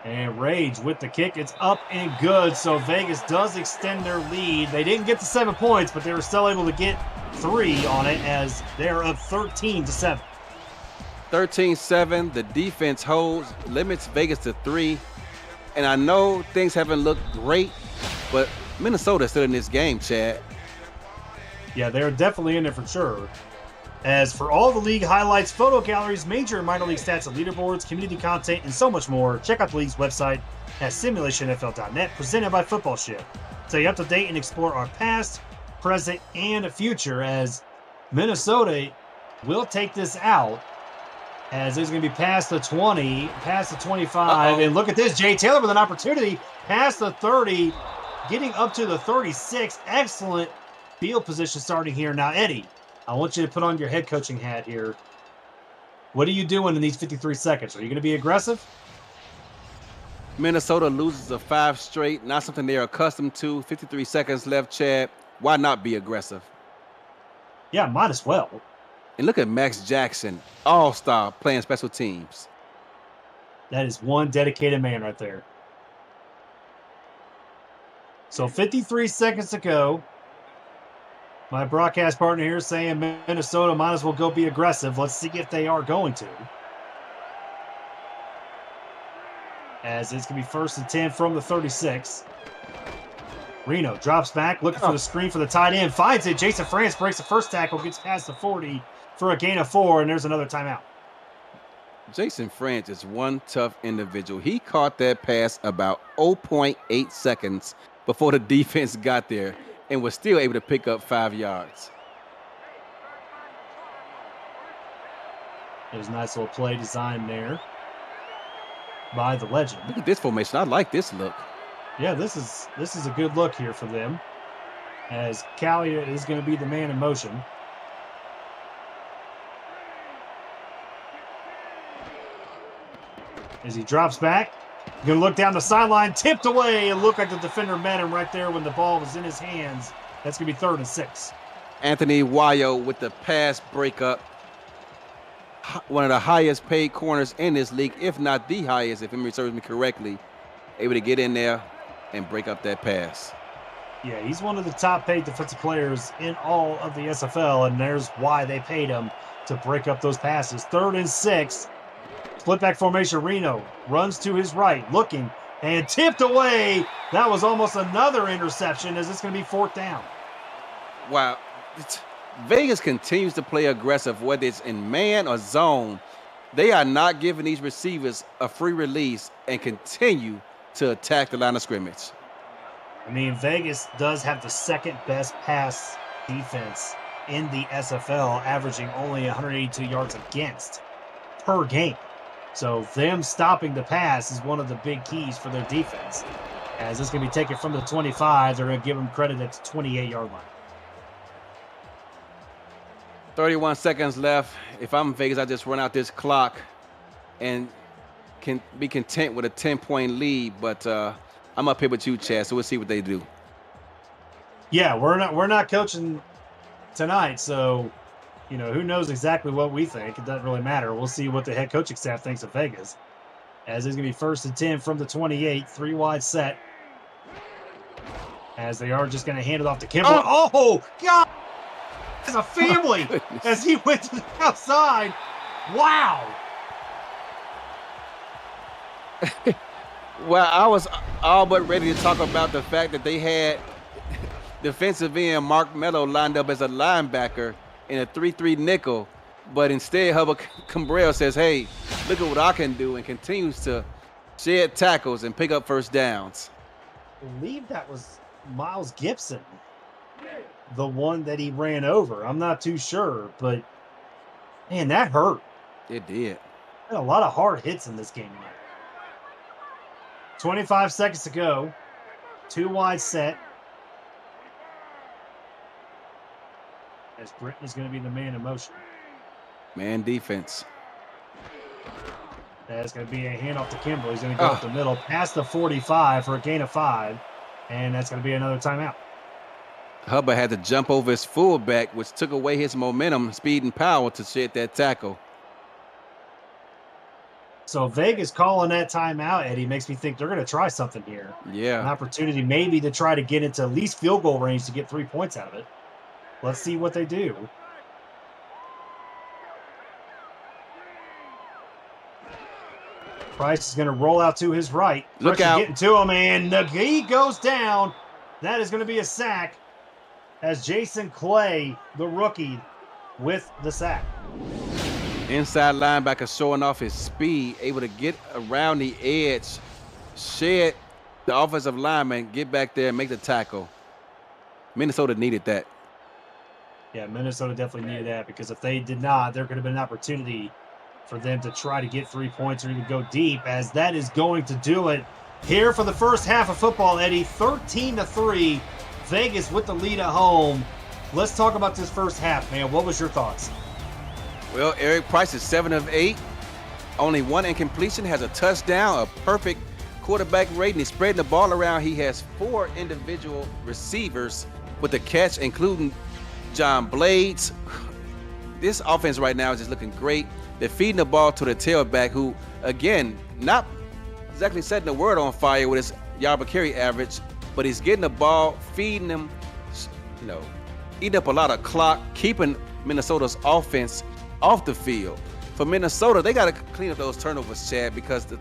And Rage with the kick. It's up and good. So Vegas does extend their lead. They didn't get to 7 points, but they were still able to get 3 on it as they're up 13-7. 13-7. The defense holds, limits Vegas to 3. And I know things haven't looked great, but Minnesota's still in this game, Chad. Yeah, they're definitely in it for sure. As for all the league highlights, photo galleries, major and minor league stats and leaderboards, community content, and so much more, check out the league's website at simulationfl.net, presented by Football Ship. Stay up to date and explore our past, present, and future, as Minnesota will take this out, as it's going to be past the 20, past the 25. And look at this, Jay Taylor with an opportunity past the 30, getting up to the 36. Excellent field position starting here. Now, Eddie, I want you to put on your head coaching hat here. What are you doing in these 53 seconds? Are you going to be aggressive? Minnesota loses a 5 straight, not something they're accustomed to. 53 seconds left, Chad. Why not be aggressive? Yeah, might as well. And look at Max Jackson, all-star, playing special teams. That is one dedicated man right there. So 53 seconds to go. My broadcast partner here is saying Minnesota might as well go be aggressive. Let's see if they are going to. As it's going to be 1st and 10 from the 36. Reno drops back, looking for the screen for the tight end. Finds it. Jason France breaks the first tackle, gets past the 40 for a gain of 4, and there's another timeout. Jason France is one tough individual. He caught that pass about 0.8 seconds before the defense got there and was still able to pick up 5 yards. There's a nice little play design there by the legend. Look at this formation. I like this look. Yeah, this is a good look here for them, as Callie is going to be the man in motion. As he drops back, going to look down the sideline, tipped away, and looked like the defender met him right there when the ball was in his hands. That's going to be 3rd and 6. Anthony Wayo with the pass breakup. One of the highest paid corners in this league, if not the highest, if memory serves me correctly. Able to get in there and break up that pass. Yeah, he's one of the top paid defensive players in all of the SFL, and there's why they paid him to break up those passes. 3rd and 6. Split back formation, Reno runs to his right, looking, and tipped away. That was almost another interception, as it's going to be 4th down. Wow. Vegas continues to play aggressive, whether it's in man or zone. They are not giving these receivers a free release and continue to attack the line of scrimmage. I mean, Vegas does have the 2nd best pass defense in the SFL, averaging only 182 yards against per game. So them stopping the pass is one of the big keys for their defense. As it's going to be taken from the 25, they're going to give them credit at the 28-yard line. 31 seconds left. If I'm Vegas, I just run out this clock and can be content with a 10-point lead. But I'm up here with you, Chad, so we'll see what they do. Yeah, we're not coaching tonight, so who knows exactly what we think. It doesn't really matter. We'll see what the head coaching staff thinks of Vegas. As it's going to be 1st and 10 from the 28, 3 wide set. As they are just going to hand it off to Kimball. Oh God! As a family, as he went to the outside. Wow. Well, I was all but ready to talk about the fact that they had defensive end Mark Mello lined up as a linebacker in a 3-3 nickel, but instead Hubbard Cambrell says, hey, look at what I can do, and continues to shed tackles and pick up first downs. I believe that was Miles Gibson, the one that he ran over. I'm not too sure, but man, that hurt. It did. Had a lot of hard hits in this game tonight. 25 seconds to go. 2 wide set. As Britton is going to be the man in motion. Man defense. That's going to be a handoff to Kimball. He's going to go up the middle, past the 45 for a gain of 5. And that's going to be another timeout. Hubbard had to jump over his fullback, which took away his momentum, speed, and power to shed that tackle. So Vegas calling that timeout, Eddie, makes me think they're going to try something here. Yeah. An opportunity maybe to try to get into at least field goal range to get 3 points out of it. Let's see what they do. Price is going to roll out to his right. Look out. Getting to him, and he goes down. That is going to be a sack as Jason Clay, the rookie, with the sack. Inside linebacker showing off his speed, able to get around the edge, shed the offensive lineman, get back there and make the tackle. Minnesota needed that. Yeah, Minnesota definitely needed that, because if they did not, there could have been an opportunity for them to try to get 3 points or even go deep, as that is going to do it here for the first half of football, Eddie. 13-3, Vegas with the lead at home. Let's talk about this first half, man. What was your thoughts? Well, Eric Price is 7 of 8. Only 1 incompletion, has a touchdown, a perfect quarterback rating. He's spreading the ball around. He has 4 individual receivers with the catch, including John Blades. This offense right now is just looking great. They're feeding the ball to the tailback, who, again, not exactly setting the world on fire with his yard per carry average, but he's getting the ball, feeding them, eating up a lot of clock, keeping Minnesota's offense off the field. For Minnesota, they got to clean up those turnovers, Chad, because the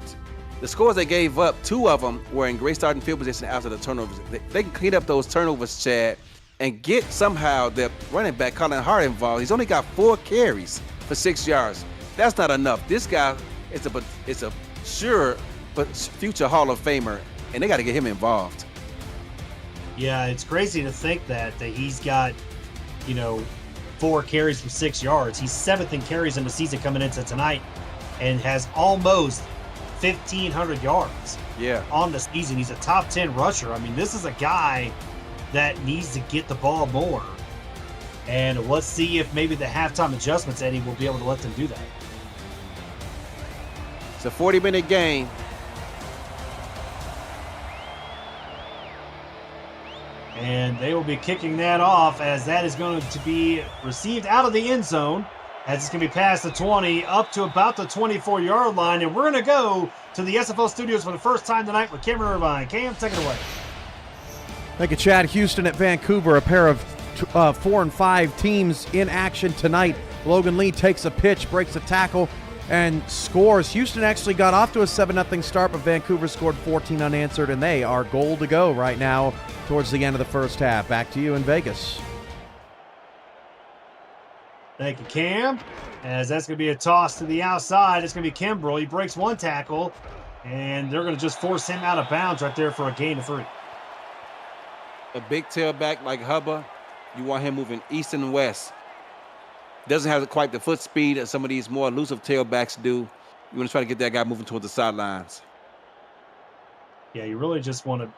scores they gave up, 2 of them were in great starting field position after the turnovers. They can clean up those turnovers, Chad, and get somehow the running back, Colin Hart, involved. He's only got 4 carries for 6 yards. That's not enough. This guy is a sure but future Hall of Famer, and they got to get him involved. Yeah, it's crazy to think that he's got, 4 carries for 6 yards. He's 7th in carries in the season coming into tonight, and has almost 1,500 yards. Yeah, on the season. He's a top 10 rusher. I mean, this is a guy that needs to get the ball more. And let's see if maybe the halftime adjustments, Eddie, will be able to let them do that. it's a 40-minute game. And they will be kicking that off, as that is going to be received out of the end zone, as it's going to be past the 20 up to about the 24-yard line. And we're going to go to the SFL studios for the first time tonight with Cameron Irvine. Cam, take it away. Thank you, Chad. Houston at Vancouver, a pair of 4 and 5 teams in action tonight. Logan Lee takes a pitch, breaks a tackle, and scores. Houston actually got off to a 7-0 start, but Vancouver scored 14 unanswered, and they are goal to go right now towards the end of the first half. Back to you in Vegas. Thank you, Cam. As that's going to be a toss to the outside. It's going to be Kimbrell. He breaks 1 tackle, and they're going to just force him out of bounds right there for a gain of 3. A big tailback like Hubba, you want him moving east and west. Doesn't have quite the foot speed that some of these more elusive tailbacks do. You want to try to get that guy moving towards the sidelines. Yeah, you really just want to,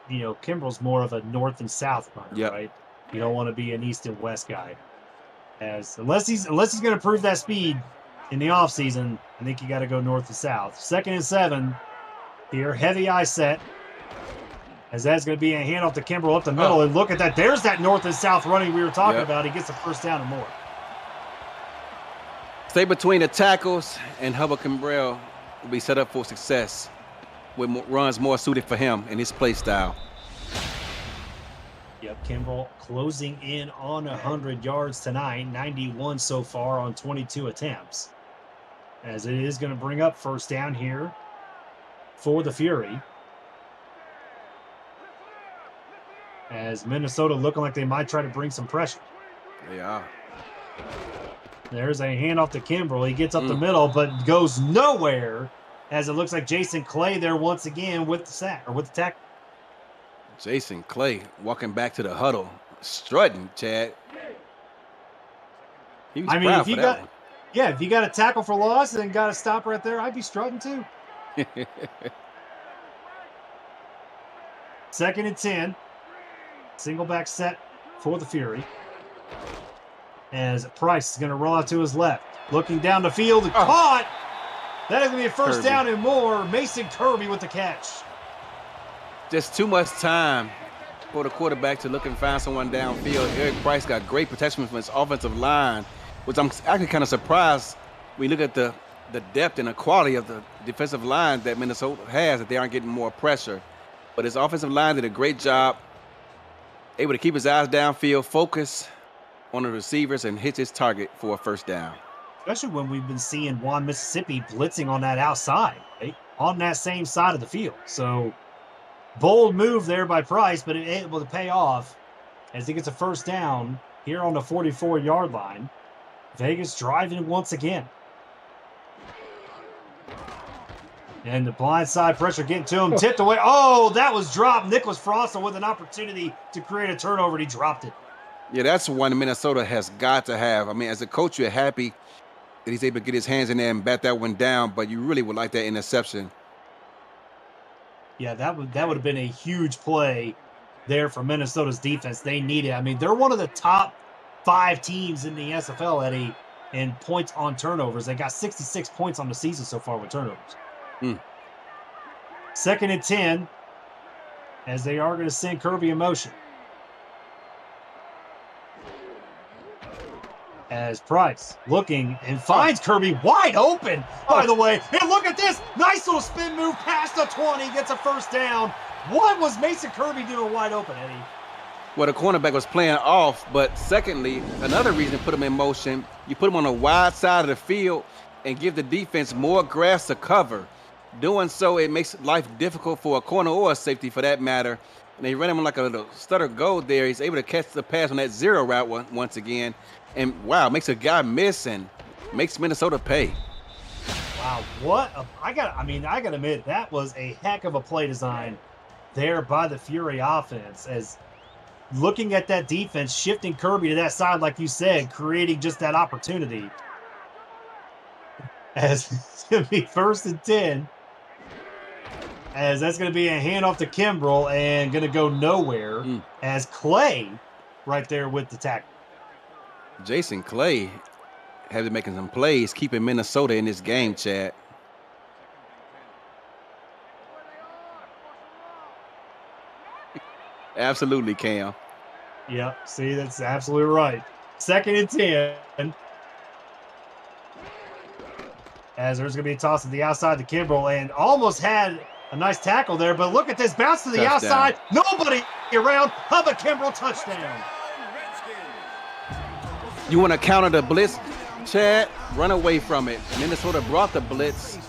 Kimbrell's more of a north and south runner, right? You don't want to be an east and west guy. Unless he's going to prove that speed in the offseason, I think you got to go north and south. 2nd and 7 here, heavy eye set. As that's going to be a handoff to Kimbrell up the middle. And look at that. There's that north and south running we were talking about. He gets a first down and more. Stay between the tackles, and Hubba Kimbrell will be set up for success with runs more suited for him and his play style. Yep, Kimbrell closing in on 100 yards tonight. 91 so far on 22 attempts. As it is going to bring up first down here for the Fury. As Minnesota looking like they might try to bring some pressure. They are. There's a handoff to Kimbrell. He gets up the middle, but goes nowhere, as it looks like Jason Clay there once again with the sack, or with the tackle. Jason Clay walking back to the huddle, strutting, Chad. He was proud for that one. Yeah, if you got a tackle for loss and got a stop right there, I'd be strutting too. 2nd and 10. Single back set for the Fury. As Price is going to roll out to his left. Looking down the field and caught. That is going to be a first down and more. Mason Kirby with the catch. Just too much time for the quarterback to look and find someone downfield. Eric Price got great protection from his offensive line, which I'm actually kind of surprised when you look at the depth and the quality of the defensive line that Minnesota has, that they aren't getting more pressure. But his offensive line did a great job, able to keep his eyes downfield, focus on the receivers, and hit his target for a first down. Especially when we've been seeing Juan Mississippi blitzing on that outside, right? On that same side of the field. So bold move there by Price, but it able to pay off as he gets a first down here on the 44-yard line. Vegas driving once again. And the blindside pressure getting to him, tipped away. Oh, that was dropped. Nicholas Frosta with an opportunity to create a turnover. He dropped it. Yeah, that's one Minnesota has got to have. I mean, as a coach, you're happy that he's able to get his hands in there and bat that one down, but you really would like that interception. Yeah, that would have been a huge play there for Minnesota's defense. They need it. I mean, they're one of the top 5 teams in the SFL, Eddie, in points on turnovers. They got 66 points on the season so far with turnovers. 2nd and 10, as they are going to send Kirby in motion. As Price looking and finds Kirby wide open, by the way. And look at this. Nice little spin move past the 20. Gets a first down. What was Mason Kirby doing wide open, Eddie? Well, the cornerback was playing off, but secondly, another reason to put him in motion, you put him on the wide side of the field and give the defense more grass to cover. Doing so, it makes life difficult for a corner or a safety for that matter. And they run him like a little stutter go there. He's able to catch the pass on that zero route once again. And wow, makes a guy miss and makes Minnesota pay. Wow, I gotta admit, that was a heck of a play design there by the Fury offense. As looking at that defense, shifting Kirby to that side, like you said, creating just that opportunity. As it's gonna be 1st and 10. As that's going to be a handoff to Kimbrell and going to go nowhere as Clay right there with the tackle. Jason Clay has been making some plays, keeping Minnesota in this game, Chad. Absolutely, Cam. Yep, see, that's absolutely right. 2nd and 10. As there's going to be a toss to the outside to Kimbrell and almost had a nice tackle there, but look at this bounce to the outside. Nobody around. Hubba Kimbrell touchdown. You want to counter the blitz, Chad? Run away from it. Minnesota brought the blitz,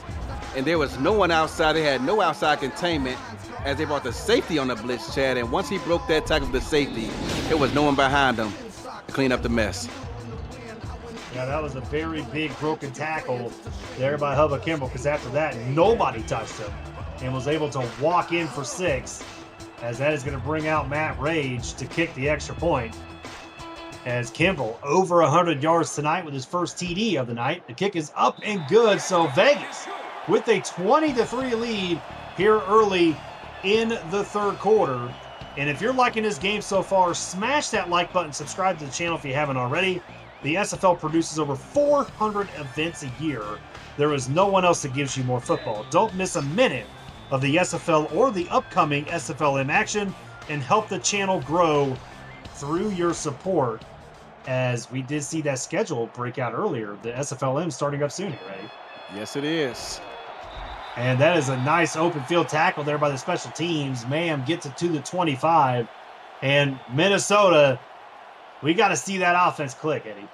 and there was no one outside. They had no outside containment as they brought the safety on the blitz, Chad. And once he broke that tackle with the safety, there was no one behind him to clean up the mess. Yeah, that was a very big broken tackle there by Hubba Kimbrell, because after that, nobody touched him and was able to walk in for 6, as that is going to bring out Matt Rage to kick the extra point. As Kimbrell over 100 yards tonight with his first TD of the night. The kick is up and good, so Vegas with a 20-3 lead here early in the 3rd quarter. And if you're liking this game so far, smash that like button, subscribe to the channel if you haven't already. The SFL produces over 400 events a year. There is no one else that gives you more football. Don't miss a minute of the SFL or the upcoming SFLM action, and help the channel grow through your support, as we did see that schedule break out earlier. The SFLM starting up soon, right? Yes, it is. And that is a nice open field tackle there by the special teams. Mam gets it to the 25. And Minnesota, we got to see that offense click, Eddie.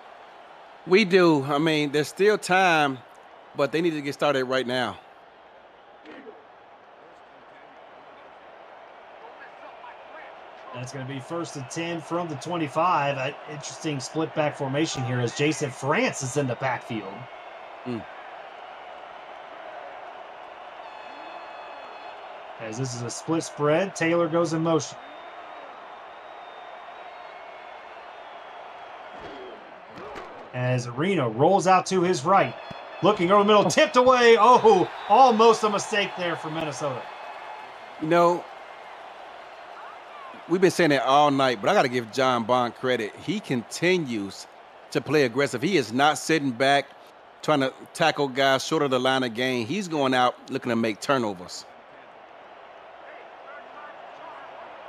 We do. I mean, there's still time, but they need to get started right now. That's going to be 1st and 10 from the 25. An interesting split back formation here as Jason France is in the backfield. As this is a split spread, Taylor goes in motion. As Reno rolls out to his right. Looking over the middle, tipped away. Oh, almost a mistake there for Minnesota. You know, we've been saying that all night, but I got to give John Bond credit. He continues to play aggressive. He is not sitting back trying to tackle guys short of the line of game. He's going out looking to make turnovers.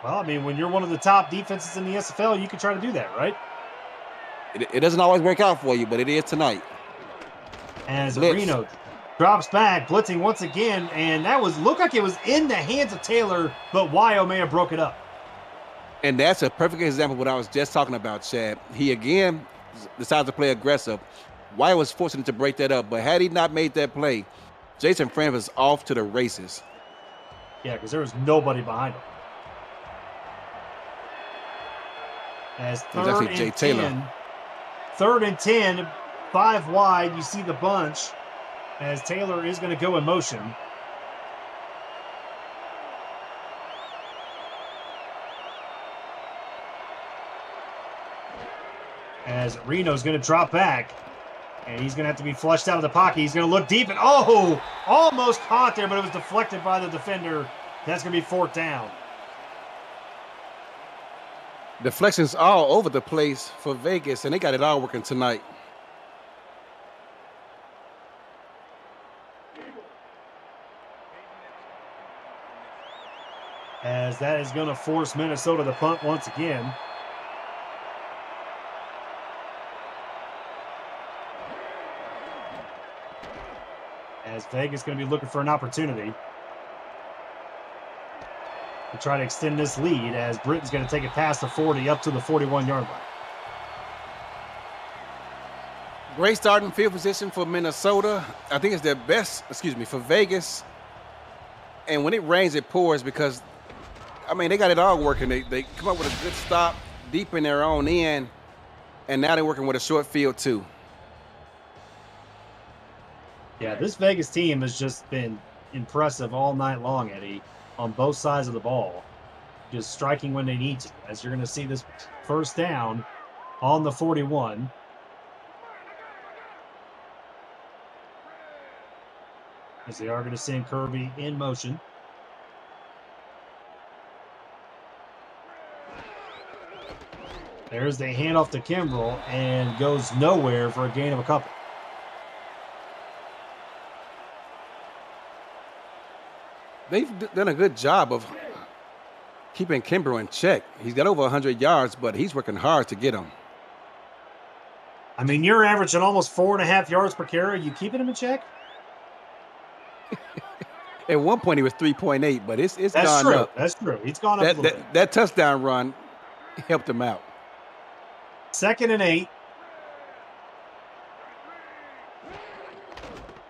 Well, I mean, when you're one of the top defenses in the SFL, you can try to do that, right? It doesn't always work out for you, but it is tonight. As Reno drops back, blitzing once again, and that looked like it was in the hands of Taylor, but Wyo may have broke it up. And that's a perfect example of what I was just talking about, Chad. He again decides to play aggressive. Wyo was fortunate to break that up, but had he not made that play, Jason France was off to the races. Yeah, because there was nobody behind him. As third and 10, 5 wide. You see the bunch as Taylor is going to go in motion. As Reno's going to drop back. And he's going to have to be flushed out of the pocket. He's going to look deep and, oh, almost caught there, but it was deflected by the defender. That's going to be 4th down. Deflections all over the place for Vegas, and they got it all working tonight. As that is going to force Minnesota to punt once again. As Vegas going to be looking for an opportunity to try to extend this lead, as Britain's going to take it past the 40 up to the 41-yard line. Great starting field position for Minnesota. I think it's their best, for Vegas. And when it rains, it pours because, I mean, they got it all working. They come up with a good stop deep in their own end, and now they're working with a short field too. Yeah, this Vegas team has just been impressive all night long, Eddie, on both sides of the ball. Just striking when they need to. As you're going to see this 1st down on the 41. As they are going to send Kirby in motion. There's the handoff to Kimbrell and goes nowhere for a gain of a couple. They've done a good job of keeping Kimbrell in check. He's got over 100 yards, but he's working hard to get him. I mean, you're averaging almost 4.5 yards per carry. You keeping him in check? At one point, he was 3.8, but it's That's gone true. up. That's true. He's gone up a little bit. That touchdown run helped him out. 2nd and 8.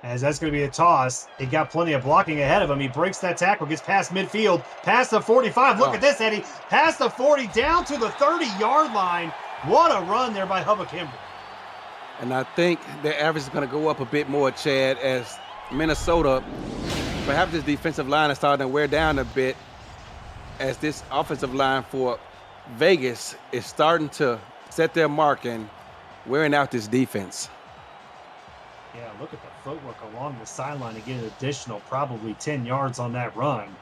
As that's going to be a toss. He got plenty of blocking ahead of him. He breaks that tackle, gets past midfield, past the 45. Look at this, Eddie. Past the 40, down to the 30-yard line. What a run there by Hubba Kimbrell. And I think their average is going to go up a bit more, Chad, as Minnesota, perhaps this defensive line is starting to wear down a bit, as this offensive line for Vegas is starting to set their mark and wearing out this defense. Yeah, look at the footwork along the sideline to get an additional probably 10 yards on that run.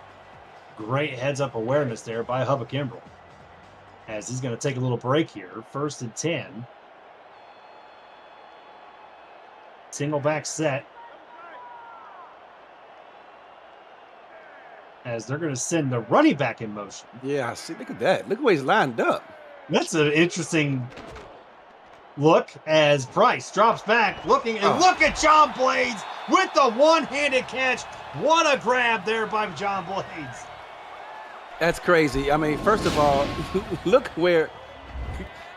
Great heads-up awareness there by Hubba Kimbrell. As he's going to take a little break here. 1st and 10. Single back set. As they're going to send the running back in motion. Yeah, see, look at that. Look where he's lined up. That's an interesting look as Price drops back, looking, and look at John Blades with the one-handed catch. What a grab there by John Blades. That's crazy. I mean, first of all, look where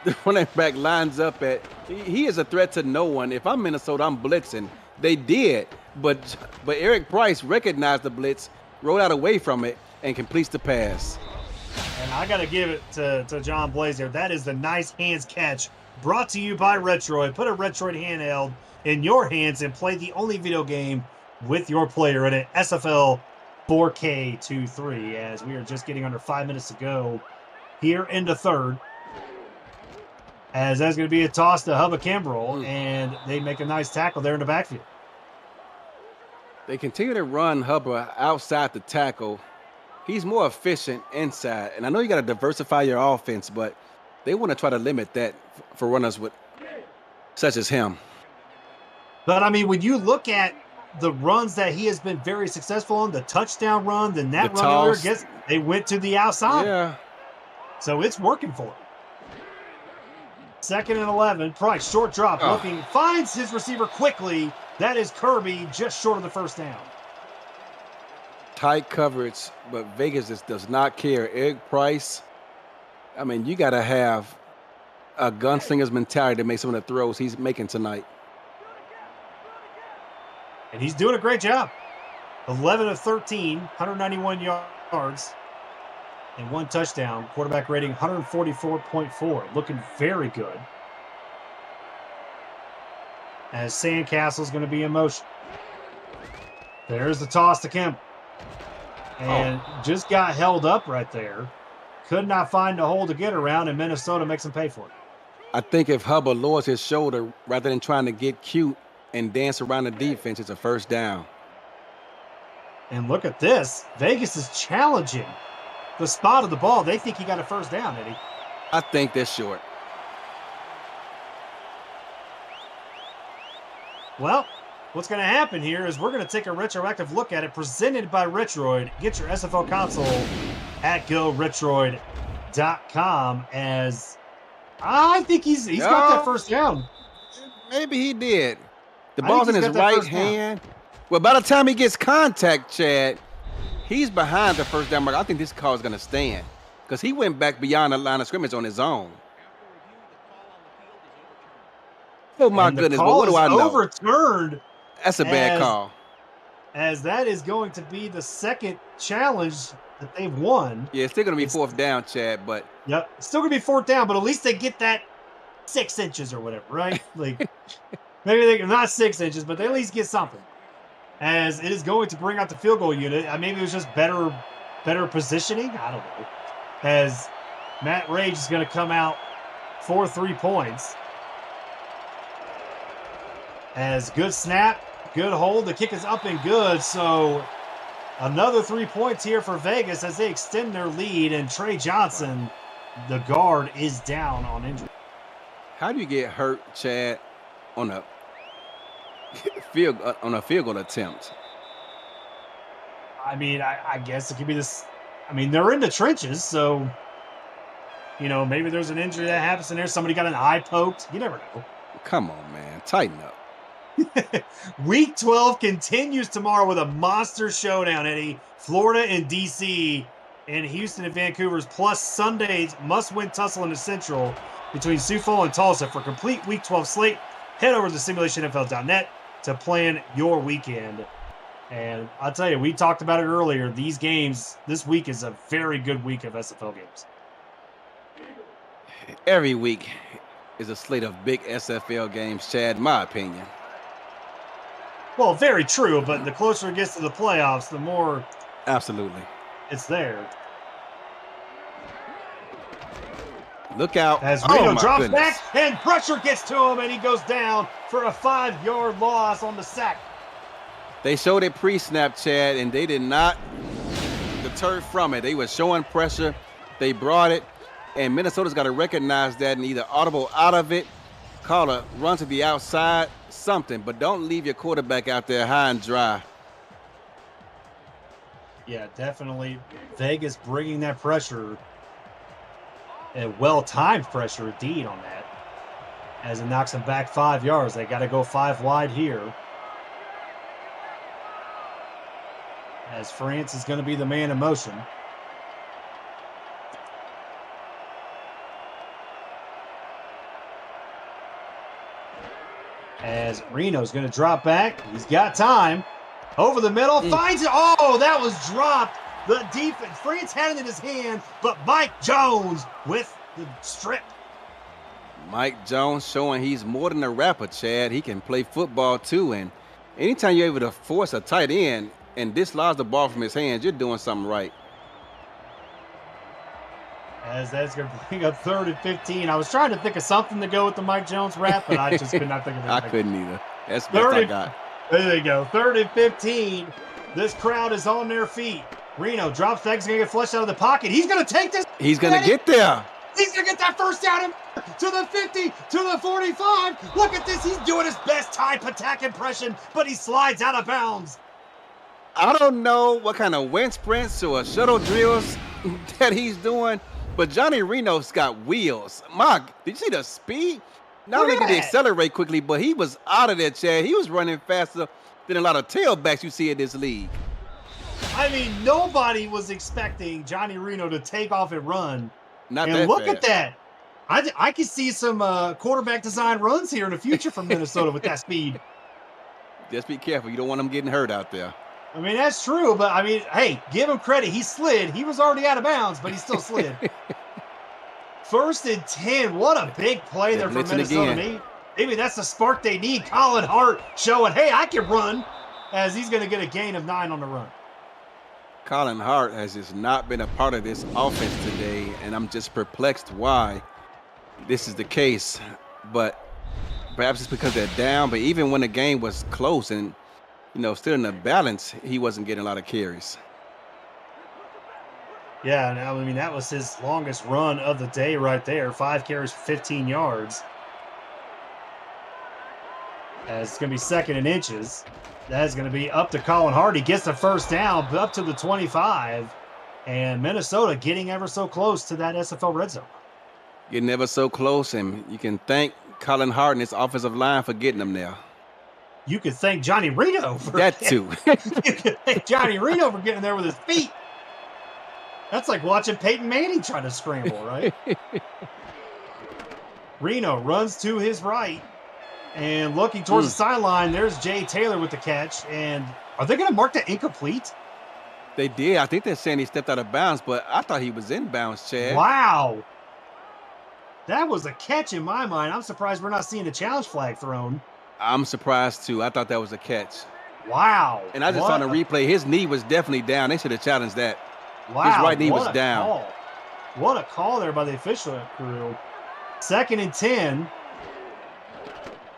the running back lines up at. He is a threat to no one. If I'm Minnesota, I'm blitzing. They did, but Eric Price recognized the blitz, rolled out away from it, and completes the pass. And I got to give it to John Blades there. That is the nice hands catch brought to you by Retroid. Put a Retroid handheld in your hands and play the only video game with your player in it. SFL 4K23, as we are just getting under 5 minutes to go here into 3rd. As that's going to be a toss to Hubba Kimbrell, and they make a nice tackle there in the backfield. They continue to run Hubba outside the tackle. He's more efficient inside. And I know you got to diversify your offense, but they want to try to limit that for runners with such as him. But, I mean, when you look at the runs that he has been very successful on, the touchdown run, then that run earlier, guess they went to the outside. Yeah. So it's working for him. 2nd and 11. Price, short drop, looking, finds his receiver quickly. That is Kirby, just short of the 1st down. Tight coverage, but Vegas just does not care. Eric Price, I mean, you got to have a gunslinger's mentality to make some of the throws he's making tonight. And he's doing a great job. 11 of 13, 191 yards, and 1 touchdown. Quarterback rating 144.4. Looking very good. as Sandcastle's going to be in motion. There's the toss to Kemp. And just got held up right there. Could not find a hole to get around, and Minnesota makes him pay for it. I think if Hubbard lowers his shoulder rather than trying to get cute and dance around the defense, it's a first down. And look at this. Vegas is challenging the spot of the ball. They think he got a first down, Eddie. I think they're short. Well, what's going to happen here is we're going to take a retroactive look at it, presented by Retroid. Get your SFL console at GoRetroid.com, as I think he's got that first down. Maybe he did. The ball's in his right hand. Well, by the time he gets contact, Chad, he's behind the first down mark. I think this call is going to stand because he went back beyond the line of scrimmage on his own. Oh, my goodness. But what do I know? Overturned. That's a bad call. As that is going to be the second challenge that they've won. Yeah, it's still going to be fourth down, Chad, but. Yep, it's still going to be fourth down, but at least they get that 6 inches or whatever, right? Like, maybe they're not 6 inches, but they at least get something. As it is going to bring out the field goal unit. Maybe it was just better positioning. I don't know. As Matt Rage is going to come out for 3 points. As good snap, good hold. The kick is up and good. So another 3 points here for Vegas as they extend their lead. And Trey Johnson, the guard, is down on injury. How do you get hurt, Chad, on a field goal attempt? I mean, I guess it could be this. I mean, they're in the trenches, so maybe there's an injury that happens in there. Somebody got an eye poked. You never know. Come on, man, tighten up. Week 12 continues tomorrow with a monster showdown, Eddie. Florida and DC, and Houston and Vancouver's, plus Sunday's must-win tussle in the Central between Sioux Falls and Tulsa. For complete Week 12 slate, head over to simulationfl.net to plan your weekend. And I'll tell you, we talked about it earlier. These games, this week is a very good week of SFL games. Every week is a slate of big SFL games, Chad, in my opinion. Well, very true, but the closer it gets to the playoffs, the more absolutely it's there. Look out. As Reno drops back and pressure gets to him, and he goes down for a 5-yard loss on the sack. They showed it pre-snap, Chad, and they did not deter from it. They were showing pressure. They brought it, and Minnesota's got to recognize that and either audible out of it, call a run to the outside, something, but don't leave your quarterback out there high and dry. Yeah, definitely. Vegas bringing that pressure, a well-timed pressure indeed on that, as it knocks them back 5 yards. They got to go 5 wide here. As France is going to be the man in motion. As Reno's going to drop back. He's got time. Over the middle. Finds it. Oh, that was dropped. The defense. France had it in his hand, but Mike Jones with the strip. Mike Jones showing he's more than a rapper, Chad. He can play football too. And anytime you're able to force a tight end and dislodge the ball from his hands, you're doing something right. As that's going to bring up 3rd and 15. I was trying to think of something to go with the Mike Jones rap, but I just could not think of anything. I couldn't either. That's the best I got. There you go. 3rd and 15. This crowd is on their feet. Reno drops back. He's going to get flushed out of the pocket. He's going to take this. He's going to get there. He's going to get that first down to the 50, to the 45. Look at this. He's doing his best type attack impression, but he slides out of bounds. I don't know what kind of wind sprints or shuttle drills that he's doing, but Johnny Reno's got wheels. Mark, did you see the speed? Not only did he accelerate quickly, but he was out of there, Chad. He was running faster than a lot of tailbacks you see in this league. I mean, nobody was expecting Johnny Reno to take off and run. Not and that look fast. at that. I could see some quarterback design runs here in the future from Minnesota with that speed. Just be careful. You don't want him getting hurt out there. I mean, that's true, but I mean, hey, give him credit. He slid. He was already out of bounds, but he still slid. 1st and 10. What a big play there from Minnesota. Maybe that's the spark they need. Colin Hart showing, hey, I can run, as he's going to get a gain of 9 on the run. Colin Hart has just not been a part of this offense today, and I'm just perplexed why this is the case. But perhaps it's because they're down. But even when the game was close and, still in the balance, he wasn't getting a lot of carries. Yeah, I mean, that was his longest run of the day right there. 5 carries, 15 yards. As it's going to be 2nd and inches. That's going to be up to Colin Hart. He gets the first down, up to the 25. And Minnesota getting ever so close to that SFL red zone. Getting ever so close, and you can thank Colin Hart and his offensive line for getting them there. You could thank Johnny Reno for that too. You could thank Johnny Reno for getting there with his feet. That's like watching Peyton Manning try to scramble, right? Reno runs to his right and looking towards the sideline. There's Jay Taylor with the catch. And are they going to mark that incomplete? They did. I think they're saying he stepped out of bounds, but I thought he was in bounds, Chad. Wow. That was a catch in my mind. I'm surprised we're not seeing the challenge flag thrown. I'm surprised too. I thought that was a catch. Wow. And I just saw the replay. His knee was definitely down. They should have challenged that. Wow. His right knee was down. Call. What a call there by the official crew. 2nd and 10.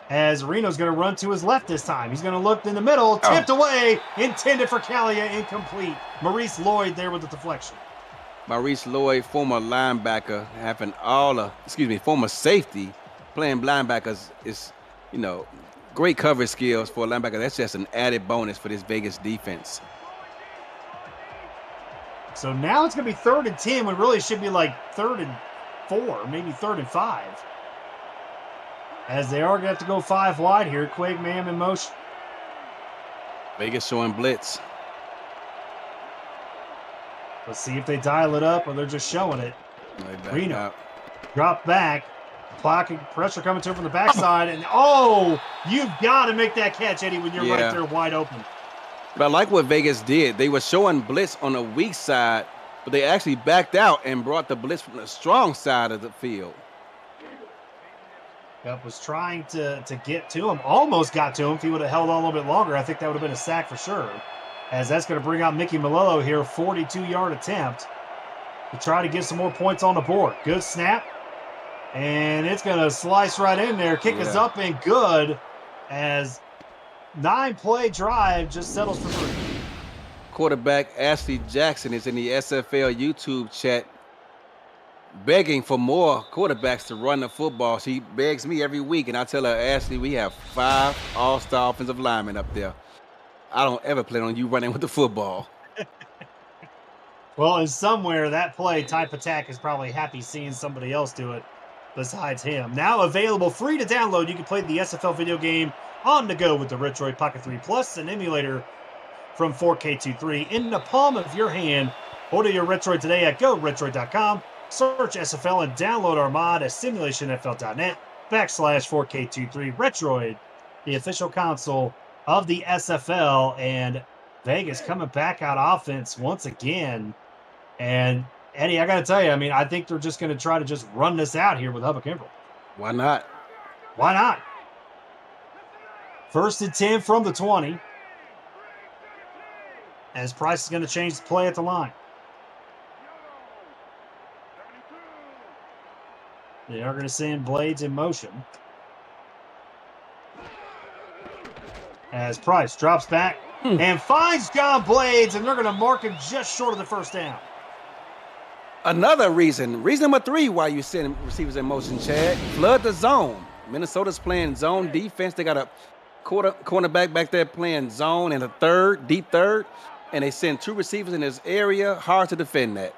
As Reno's going to run to his left this time. He's going to look in the middle. Tipped away. Intended for Calia. Incomplete. Maurice Lloyd there with the deflection. Maurice Lloyd, former linebacker, former safety, playing linebackers is, great coverage skills for a linebacker. That's just an added bonus for this Vegas defense. So now it's going to be 3rd and 10 when really it should be like 3rd and 4, maybe 3rd and 5. As they are going to have to go 5 wide here. Quake Mam in motion. Vegas showing blitz. Let's see if they dial it up or they're just showing it. Reno drop back. Blocking pressure coming to him from the backside. And you've got to make that catch, Eddie, when you're right there wide open. But I like what Vegas did. They were showing blitz on the weak side, but they actually backed out and brought the blitz from the strong side of the field. Yep, was trying to get to him. Almost got to him. If he would have held on a little bit longer, I think that would have been a sack for sure. As that's going to bring out Mickey Malillo here, 42-yard attempt to try to get some more points on the board. Good snap. And it's going to slice right in there. Kick is up and good as 9-play drive just settles for 3. Quarterback Ashley Jackson is in the SFL YouTube chat begging for more quarterbacks to run the football. She begs me every week, and I tell her, Ashley, we have 5 all-star offensive linemen up there. I don't ever plan on you running with the football. Well, and somewhere that play type attack is probably happy seeing somebody else do it besides him. Now available free to download. You can play the SFL video game on the go with the Retroid Pocket 3 Plus, an emulator from 4K23 in the palm of your hand. Order your Retroid today at GoRetroid.com. Search SFL and download our mod at simulationfl.net/4K23 Retroid, the official console of the SFL. And Vegas coming back out offense once again. And Eddie, I got to tell you, I think they're just going to try to just run this out here with Hubba Kimbrell. Why not? Why not? 1st and 10 from the 20. As Price is going to change the play at the line. They are going to send Blades in motion. As Price drops back and finds John Blades, and they're going to mark him just short of the first down. Another reason number 3 why you send receivers in motion, Chad. Flood the zone. Minnesota's playing zone defense. They got a cornerback back there playing zone and a deep third, and they send 2 receivers in this area. Hard to defend that.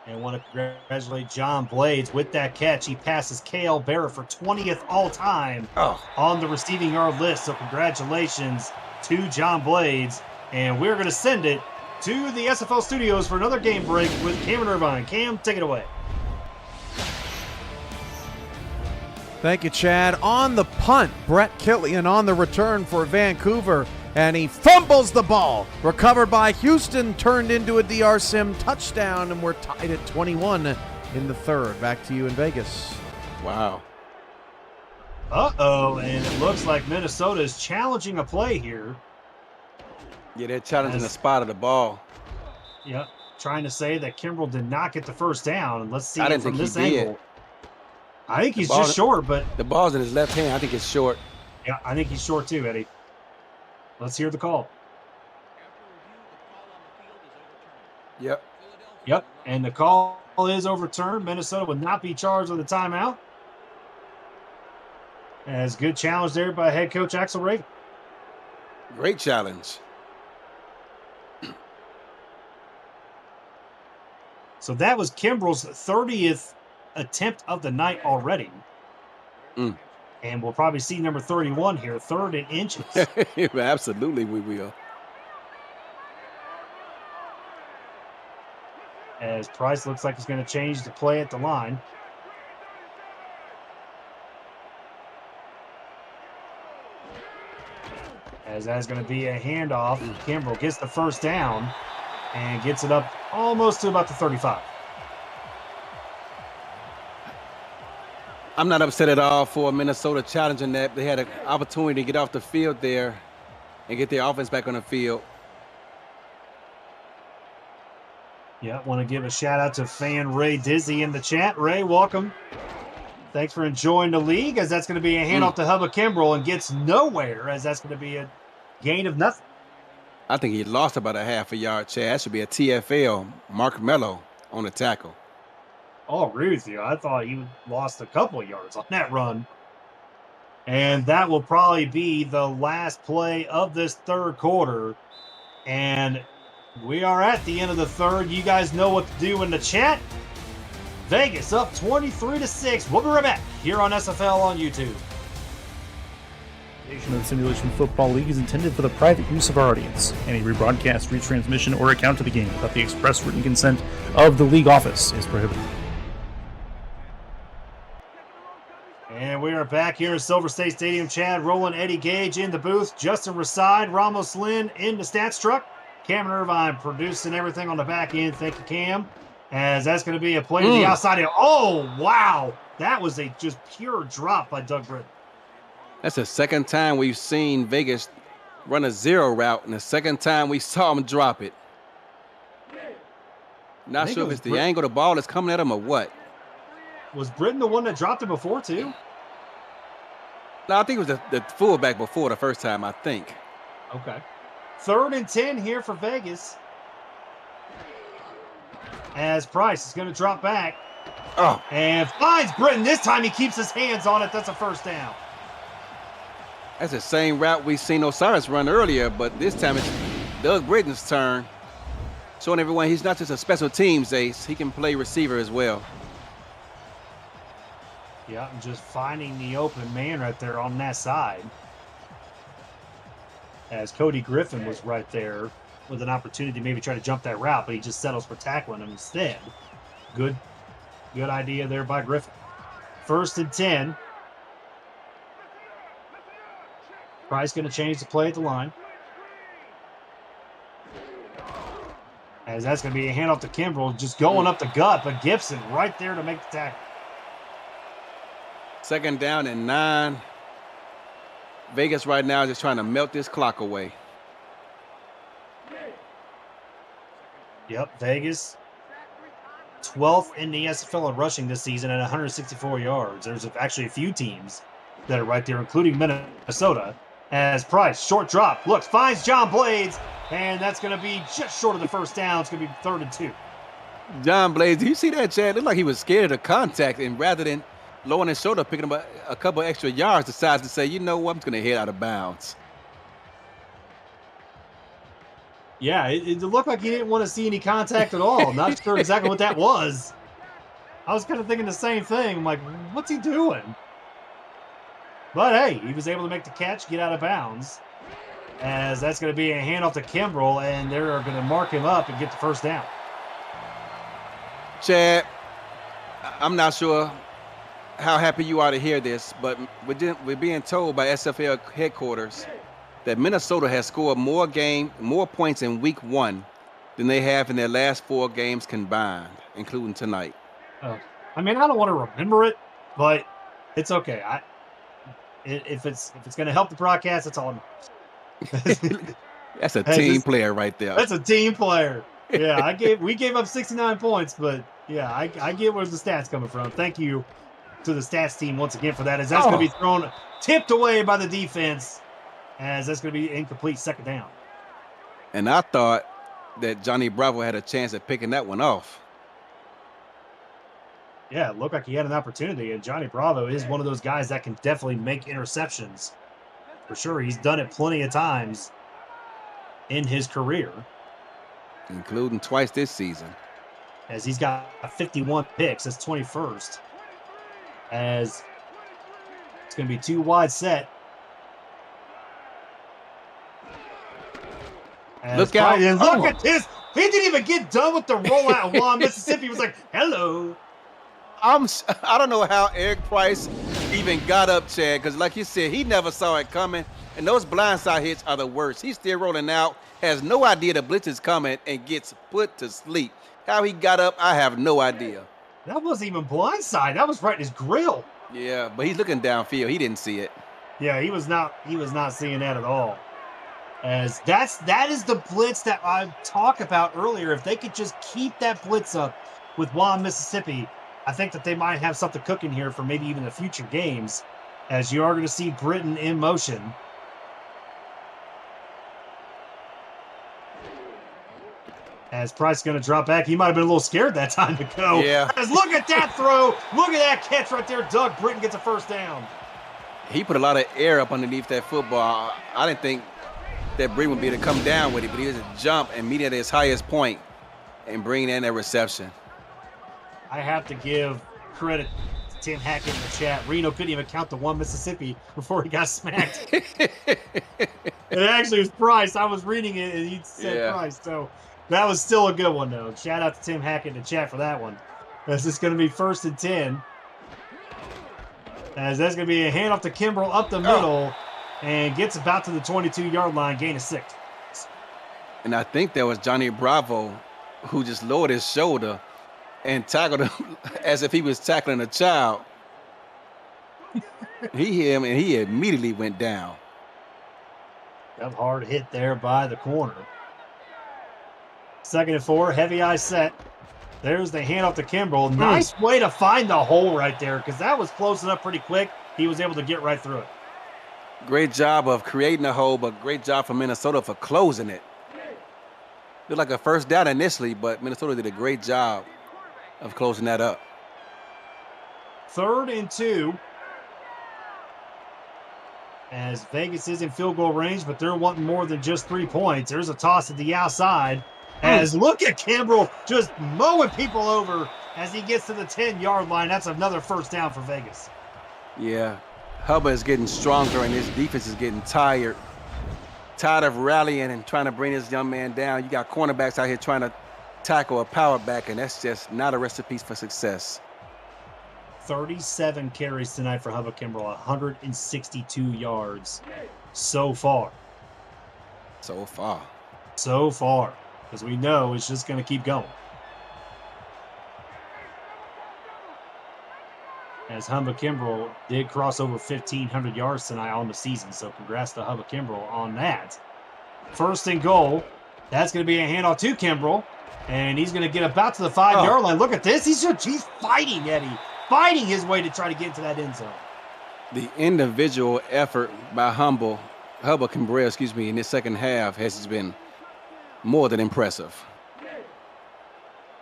And want to congratulate John Blades with that catch. He passes Kale Barrett for 20th all-time on the receiving yard list. So congratulations to John Blades. And we're going to send it to the SFL studios for another game break with Cameron Irvine. Cam, take it away. Thank you, Chad. On the punt, Brett Killian on the return for Vancouver. And he fumbles the ball. Recovered by Houston, turned into a DR Sim touchdown, and we're tied at 21 in the 3rd. Back to you in Vegas. Wow. Uh-oh, and it looks like Minnesota is challenging a play here. Yeah, they're challenging the spot of the ball. Yep, trying to say that Kimbrel did not get the first down. And let's see I it didn't from think this he did. angle. I think he's just short, but the ball's in his left hand. I think it's short. yeah, I think he's short too, Eddie. Let's hear the call. Yep. Yep, and the call is overturned. Minnesota would not be charged with a timeout. As good challenge there by head coach Axel Raven. Great challenge. So that was Kimbrel's 30th attempt of the night already. And we'll probably see number 31 here, 3rd and inches. Absolutely, we will. As Price looks like he's going to change the play at the line. As that's going to be a handoff. Kimbrel gets the first down and gets it up almost to about the 35. I'm not upset at all for Minnesota challenging that. They had an opportunity to get off the field there and get their offense back on the field. Yeah, want to give a shout out to fan Ray Dizzy in the chat. Ray, welcome. Thanks for enjoying the league, as that's going to be a handoff to Hubba Kimbrel and gets nowhere, as that's going to be a gain of nothing. I think he lost about a half a yard, Chad. That should be a TFL. Mark Mello on the tackle. I'll agree with you. I thought he lost a couple of yards on that run. And that will probably be the last play of this third quarter. And we are at the end of the third. You guys know what to do in the chat. Vegas up 23-6. We'll be right back here on SFL on YouTube. The Simulation Football League is intended for the private use of our audience. Any rebroadcast, retransmission, or account of the game without the express written consent of the league office is prohibited. And we are back here at Silver State Stadium. Chad Rowland, Eddie Gage in the booth, Justin Reside, Ramos Lynn in the stats truck, Cameron Irvine producing everything on the back end. Thank you, Cam. As that's going to be a play to the outside. Oh, wow. That was a just pure drop by Doug Britton. That's the second time we've seen Vegas run a zero route, and the second time we saw him drop it. Not sure if it's the angle the ball is coming at him or what. Was Britton the one that dropped it before, too? No, I think it was the fullback before the first time, I think. Okay. 3rd and 10 here for Vegas. As Price is going to drop back. Oh. And finds Britton. This time he keeps his hands on it. That's a first down. That's the same route we seen Osiris run earlier, but this time it's Doug Britton's turn. Showing everyone he's not just a special teams ace. He can play receiver as well. Yeah, and just finding the open man right there on that side. As Cody Griffin was right there with an opportunity to maybe try to jump that route, but he just settles for tackling him instead. Good idea there by Griffin. 1st and 10. Price going to change the play at the line. As that's going to be a handoff to Kimbrel, just going up the gut, but Gibson right there to make the tackle. 2nd down and 9. Vegas right now is just trying to melt this clock away. Yep, Vegas 12th in the SFL in rushing this season at 164 yards. There's actually a few teams that are right there, including Minnesota. As Price, short drop, looks, finds John Blades, and that's going to be just short of the first down. It's going to be 3rd and 2. John Blades, do you see that, Chad? Looked like he was scared of the contact, and rather than lowering his shoulder, picking up a couple extra yards, decides to say, you know what, I'm just going to head out of bounds. Yeah, it looked like he didn't want to see any contact at all. Not sure exactly what that was. I was kind of thinking the same thing. I'm like, what's he doing? But hey, he was able to make the catch, get out of bounds. As that's going to be a handoff to Kimbrel, and they're going to mark him up and get the first down. Chad, I'm not sure how happy you are to hear this, but we're being told by SFL headquarters that Minnesota has scored more points in week 1 than they have in their last 4 games combined, including tonight. I mean, I don't want to remember it, but it's okay. if it's going to help the broadcast, it's on. That's a team player right there. That's a team player. Yeah, we gave up 69 points, but yeah, I get where the stats coming from. Thank you to the stats team once again for that. As that's going to be tipped away by the defense, as that's going to be incomplete second down. And I thought that Johnny Bravo had a chance at picking that one off. Yeah, it looked like he had an opportunity, and Johnny Bravo is one of those guys that can definitely make interceptions. For sure, he's done it plenty of times in his career. Including twice this season. As he's got 51 picks, that's 21st. As it's going to be 2 wide set. Look out. And look at this. He didn't even get done with the rollout. While Mississippi was like, hello. I don't know how Eric Price even got up, Chad, because like you said, he never saw it coming. And those blindside hits are the worst. He's still rolling out, has no idea the blitz is coming, and gets put to sleep. How he got up, I have no idea. That wasn't even blindside. That was right in his grill. Yeah, but he's looking downfield. He didn't see it. Yeah, he was not seeing that at all. As that is the blitz that I talked about earlier. If they could just keep that blitz up with Wam, Mississippi, I think that they might have something cooking here for maybe even the future games, as you are going to see Britain in motion. As Price is going to drop back. He might have been a little scared that time to go. Yeah. As look at that throw. Look at that catch right there. Doug Britton gets a first down. He put a lot of air up underneath that football. I didn't think that Britton would be able to come down with it, but he was a jump and meet at his highest point and bring in that reception. I have to give credit to Tim Hackett in the chat. Reno couldn't even count to 1 Mississippi before he got smacked. It actually was Price. I was reading it, and he said Price. So that was still a good one, though. Shout out to Tim Hackett in the chat for that one. This is going to be 1st and 10. As that's going to be a handoff to Kimbrell up the middle and gets about to the 22-yard line, gain of 6. And I think that was Johnny Bravo who just lowered his shoulder and tackled him as if he was tackling a child. He hit him, and he immediately went down. Got hard hit there by the corner. 2nd and 4, heavy eye set. There's the handoff to Kimbrell. Nice way to find the hole right there, because that was closing up pretty quick. He was able to get right through it. Great job of creating a hole, but great job from Minnesota for closing it. Looked like a first down initially, but Minnesota did a great job of closing that up. 3rd and 2. As Vegas is in field goal range, but they're wanting more than just 3 points. There's a toss at the outside. As look at Kimbrell just mowing people over as he gets to the 10-yard line. That's another first down for Vegas. Yeah, Hubba is getting stronger, and his defense is getting tired of rallying and trying to bring this young man down. You got cornerbacks out here trying to tackle a power back, and that's just not a recipe for success. 37 carries tonight for Hubba Kimbrell, 162 yards so far. So far. Because we know it's just going to keep going. As Hubba Kimbrell did cross over 1,500 yards tonight on the season, so congrats to Hubba Kimbrell on that. 1st and goal. That's going to be a handoff to Kimbrell, and he's going to get about to the 5-yard line. Look at this. He's fighting, Eddie. Fighting his way to try to get into that end zone. The individual effort by Hubba Kimbrell, in this second half has been more than impressive.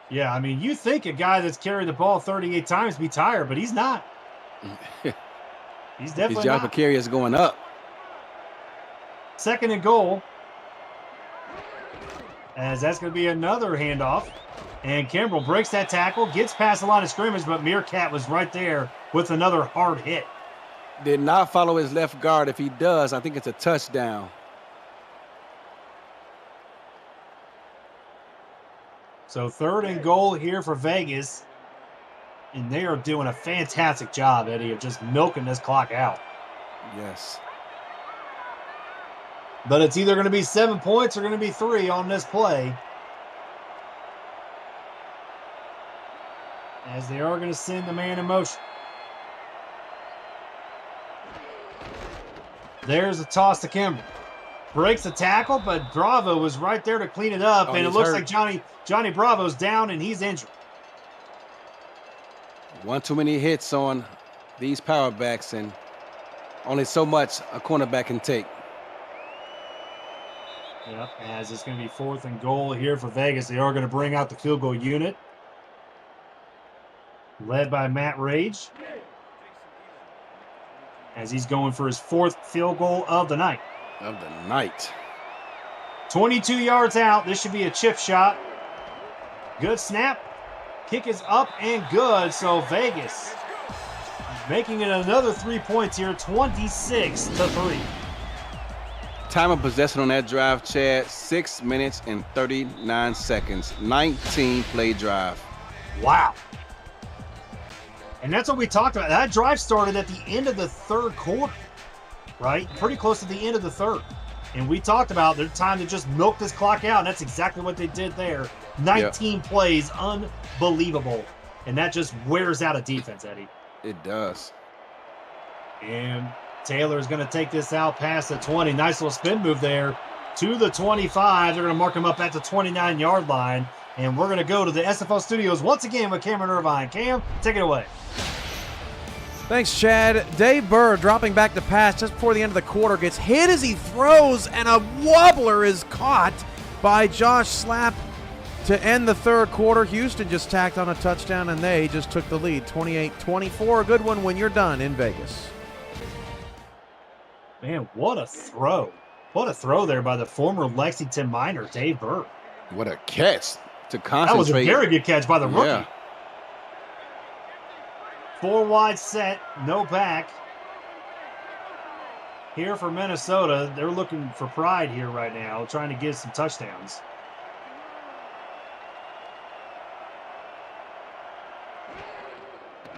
Yeah, I mean, you think a guy that's carried the ball 38 times be tired, but he's not. He's definitely His job for carry is going up. 2nd and goal. As that's going to be another handoff. And Kimbrell breaks that tackle, gets past the line of scrimmage, but Meerkat was right there with another hard hit. Did not follow his left guard. If he does, I think it's a touchdown. So 3rd and goal here for Vegas. And they are doing a fantastic job, Eddie, of just milking this clock out. Yes. But it's either going to be 7 points or going to be 3 on this play. As they are going to send the man in motion. There's a toss to Kimber. Breaks the tackle, but Bravo was right there to clean it up. And it looks like Johnny Bravo's down and he's injured. One too many hits on these power backs, and only so much a cornerback can take. Yep, as it's going to be 4th and goal here for Vegas. They are going to bring out the field goal unit, led by Matt Rage, as he's going for his 4th field goal of the night. 22 yards out. This should be a chip shot. Good snap. Kick is up and good. So Vegas making it another 3 points here, 26-3. Time of possession on that drive, Chad, 6 minutes and 39 seconds. 19-play drive. Wow. And that's what we talked about. That drive started at the end of the 3rd quarter, right? Pretty close to the end of the 3rd. And we talked about their time to just milk this clock out, and that's exactly what they did there. 19 plays, unbelievable. And that just wears out a defense, Eddie. It does. And Taylor's going to take this out past the 20. Nice little spin move there to the 25. They're going to mark him up at the 29-yard line. And we're going to go to the SFL studios once again with Cameron Irvine. Cam, take it away. Thanks, Chad. Dave Burr dropping back to pass just before the end of the quarter gets hit as he throws, and a wobbler is caught by Josh Slapp to end the 3rd quarter. Houston just tacked on a touchdown, and they just took the lead, 28-24. A good one when you're done in Vegas. Man, what a throw. What a throw there by the former Lexington Miner, Dave Burr. What a catch to concentrate. That was a very good catch by the rookie. Yeah. 4 wide set, no back. Here for Minnesota, they're looking for pride here right now, trying to get some touchdowns.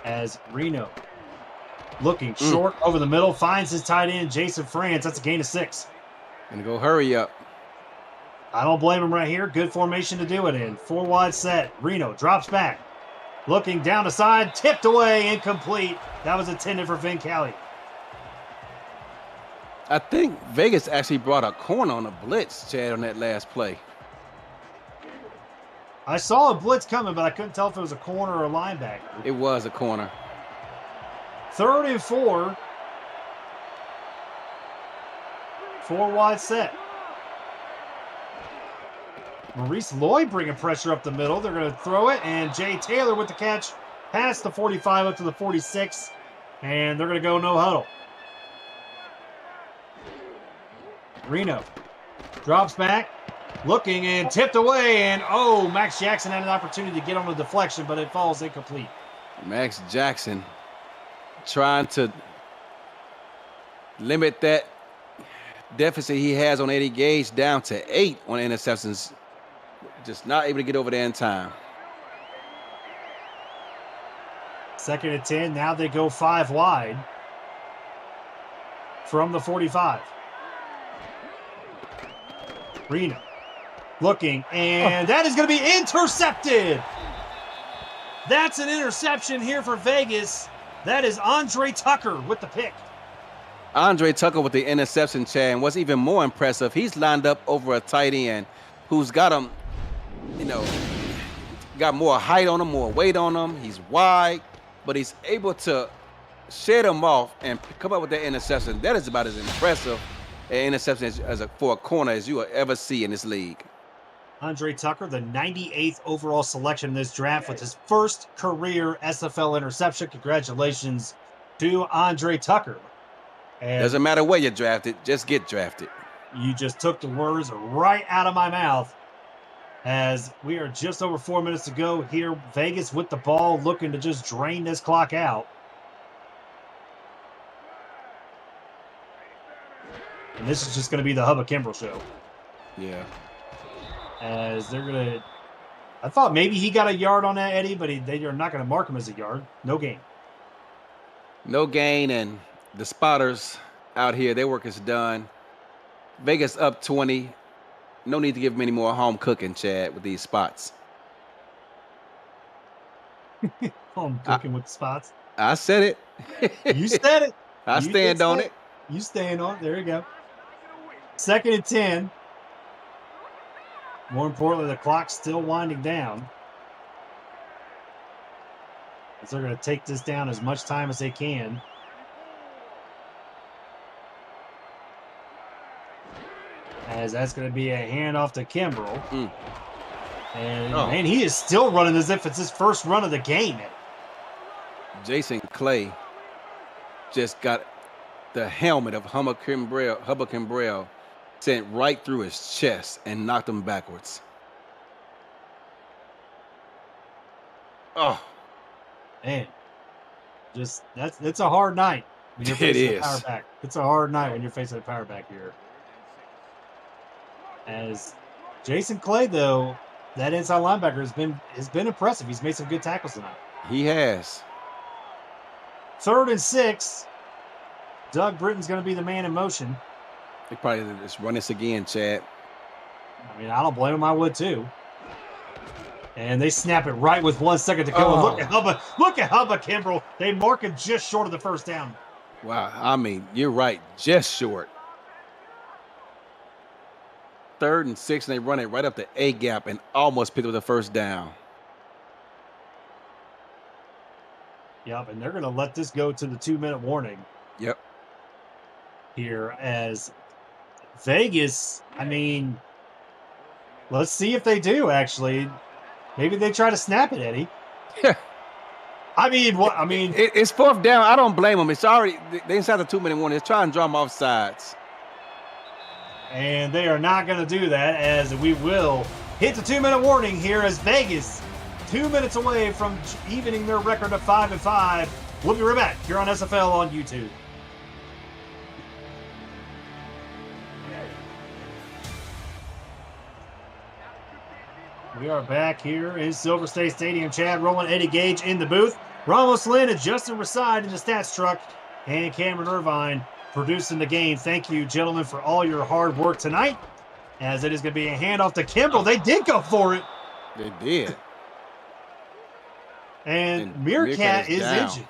As Reno looking short over the middle, finds his tight end, Jason France. That's a gain of 6. Gonna go hurry up. I don't blame him right here. Good formation to do it in. 4 wide set. Reno drops back. Looking down the side, tipped away, incomplete. That was intended for Vin Cali. I think Vegas actually brought a corner on a blitz, Chad, on that last play. I saw a blitz coming, but I couldn't tell if it was a corner or a linebacker. It was a corner. 3rd and 4. 4 wide set. Maurice Lloyd bringing pressure up the middle. They're going to throw it, and Jay Taylor with the catch past the 45 up to the 46, and they're going to go no huddle. Reno drops back, looking, and tipped away, and Max Jackson had an opportunity to get on the deflection, but it falls incomplete. Max Jackson trying to limit that deficit he has on Eddie Gage down to 8 on interceptions. Just not able to get over there in time. 2nd and 10. Now they go 5 wide from the 45. Reno looking, and that is going to be intercepted. That's an interception here for Vegas. That is Andre Tucker with the pick. Andre Tucker with the interception, Chad. And what's even more impressive, he's lined up over a tight end who's got him, got more height on him, more weight on him. He's wide, but he's able to shed him off and come up with that interception. That is about as impressive an interception for a corner as you will ever see in this league. Andre Tucker, the 98th overall selection in this draft with his first career SFL interception. Congratulations to Andre Tucker. And doesn't matter where you're drafted, just get drafted. You just took the words right out of my mouth. As we are just over 4 minutes to go here, Vegas with the ball, looking to just drain this clock out. And this is just going to be the Hubba Kimbrell show. Yeah. As they're going to... I thought maybe he got a yard on that, Eddie, but they are not going to mark him as a yard. No gain. No gain, and the spotters out here, their work is done. Vegas up 20. No need to give them any more home cooking, Chad, with these spots. Home cooking with the spots. I said it. You said it. I stand on it. You staying on. There you go. 2nd and 10. More importantly, the clock's still winding down. As they're going to take this down as much time as they can. As that's going to be a handoff to Kimbrell. And man, he is still running as if it's his first run of the game. Jason Clay just got the helmet of Hubba Kimbrell sent right through his chest and knocked him backwards. Oh, man, just it's a hard night when you're facing a power back. It's a hard night when you're facing a power back here. As Jason Clay, though, that inside linebacker has been impressive. He's made some good tackles tonight. He has. 3rd and 6. Doug Britton's going to be the man in motion. They probably just run this again, Chad. I mean, I don't blame him. I would too. And they snap it right with 1 second to go. Oh. Look at Hubba Kimbrell. They mark him just short of the first down. Wow, I mean, you're right, just short. 3rd and 6, and they run it right up the A gap and almost pick up the first down. Yep, and they're going to let this go to the 2-minute warning. Yep. Here as Vegas, I mean, let's see if they do, actually. Maybe they try to snap it, Eddie. Yeah. I mean, what? I mean, it's 4th down. I don't blame them. It's already, they inside the 2-minute warning. They're trying to draw them off sides. And they are not going to do that, as we will hit the 2-minute warning here as Vegas, 2 minutes away from evening their record of 5-5. We'll be right back here on SFL on YouTube. We are back here in Silver State Stadium. Chad Rowland, Eddie Gage in the booth. Ramos Lynn and Justin Reside in the stats truck. And Cameron Irvine producing the game. Thank you, gentlemen, for all your hard work tonight. As it is going to be a handoff to Kimbrell. They did go for it. They did. And Meerkat is injured.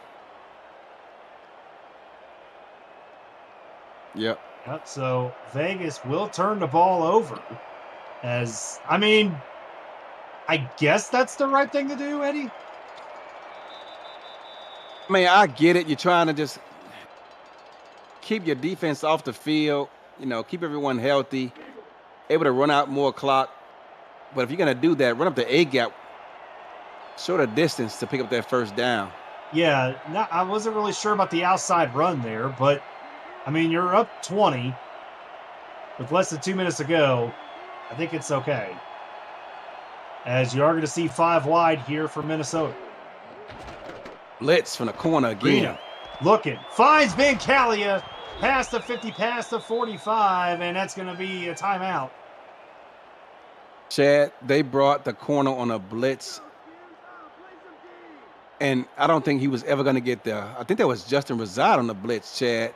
Yep. So Vegas will turn the ball over. As, I mean, I guess that's the right thing to do, Eddie. I mean, I get it. You're trying to just keep your defense off the field, keep everyone healthy, able to run out more clock. But if you're going to do that, run up the A gap, short a distance to pick up that first down. Yeah, I wasn't really sure about the outside run there, but, I mean, you're up 20 with less than 2 minutes to go. I think it's okay. As you are going to see 5 wide here for Minnesota. Blitz from the corner again. Reno looking. Finds Ben Callia. Past the 50, past the 45, and that's going to be a timeout. Chad, they brought the corner on a blitz. And I don't think he was ever going to get there. I think that was Justin Reside on the blitz, Chad.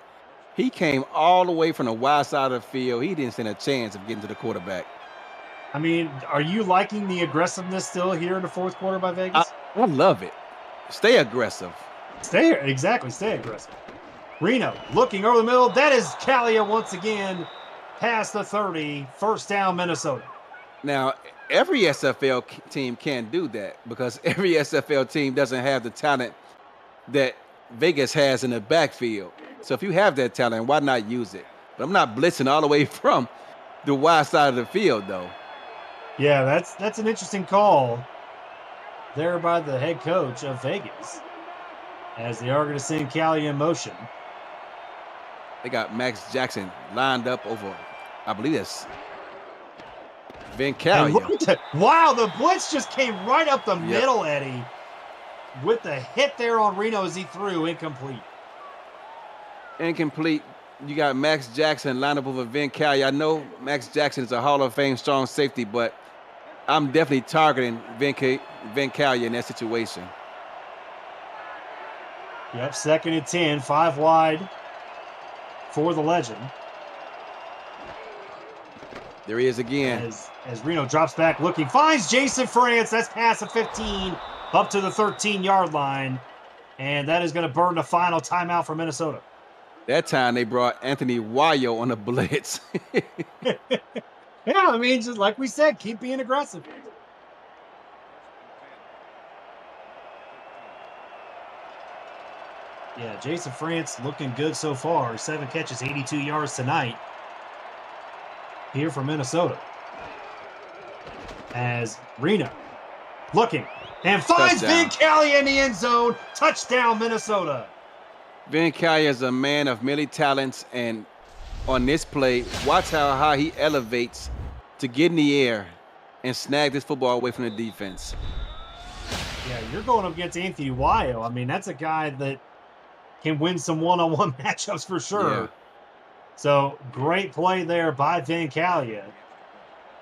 He came all the way from the wide side of the field. He didn't stand a chance of getting to the quarterback. I mean, are you liking the aggressiveness still here in the 4th quarter by Vegas? I love it. Stay aggressive. Stay aggressive. Reno looking over the middle. That is Callia once again past the 30. First down, Minnesota. Now, every SFL team can't do that because every SFL team doesn't have the talent that Vegas has in the backfield. So if you have that talent, why not use it? But I'm not blitzing all the way from the wide side of the field, though. Yeah, that's an interesting call there by the head coach of Vegas as they are going to send Callia in motion. They got Max Jackson lined up over, I believe that's Van Callia. Wow, the blitz just came right up the middle, Eddie, with the hit there on Reno as he threw incomplete. Incomplete. You got Max Jackson lined up over Van Callia. I know Max Jackson is a Hall of Fame strong safety, but I'm definitely targeting Van Callia in that situation. Yep, 2nd and 10, 5 wide for the legend. There he is again. As Reno drops back looking, finds Jason France. That's past the 15 up to the 13-yard line. And that is going to burn the final timeout for Minnesota. That time they brought Anthony Wayo on a blitz. Yeah, I mean, just like we said, keep being aggressive. Yeah, Jason France looking good so far. 7 catches, 82 yards tonight here for Minnesota. As Reno looking and finds Touchdown. Vin Callie in the end zone. Touchdown, Minnesota. Vin Callie is a man of many talents, and on this play, watch how high he elevates to get in the air and snag this football away from the defense. Yeah, you're going up against Anthony Wayo. I mean, that's a guy that can win some one-on-one matchups for sure. Yeah. So great play there by Vin Callie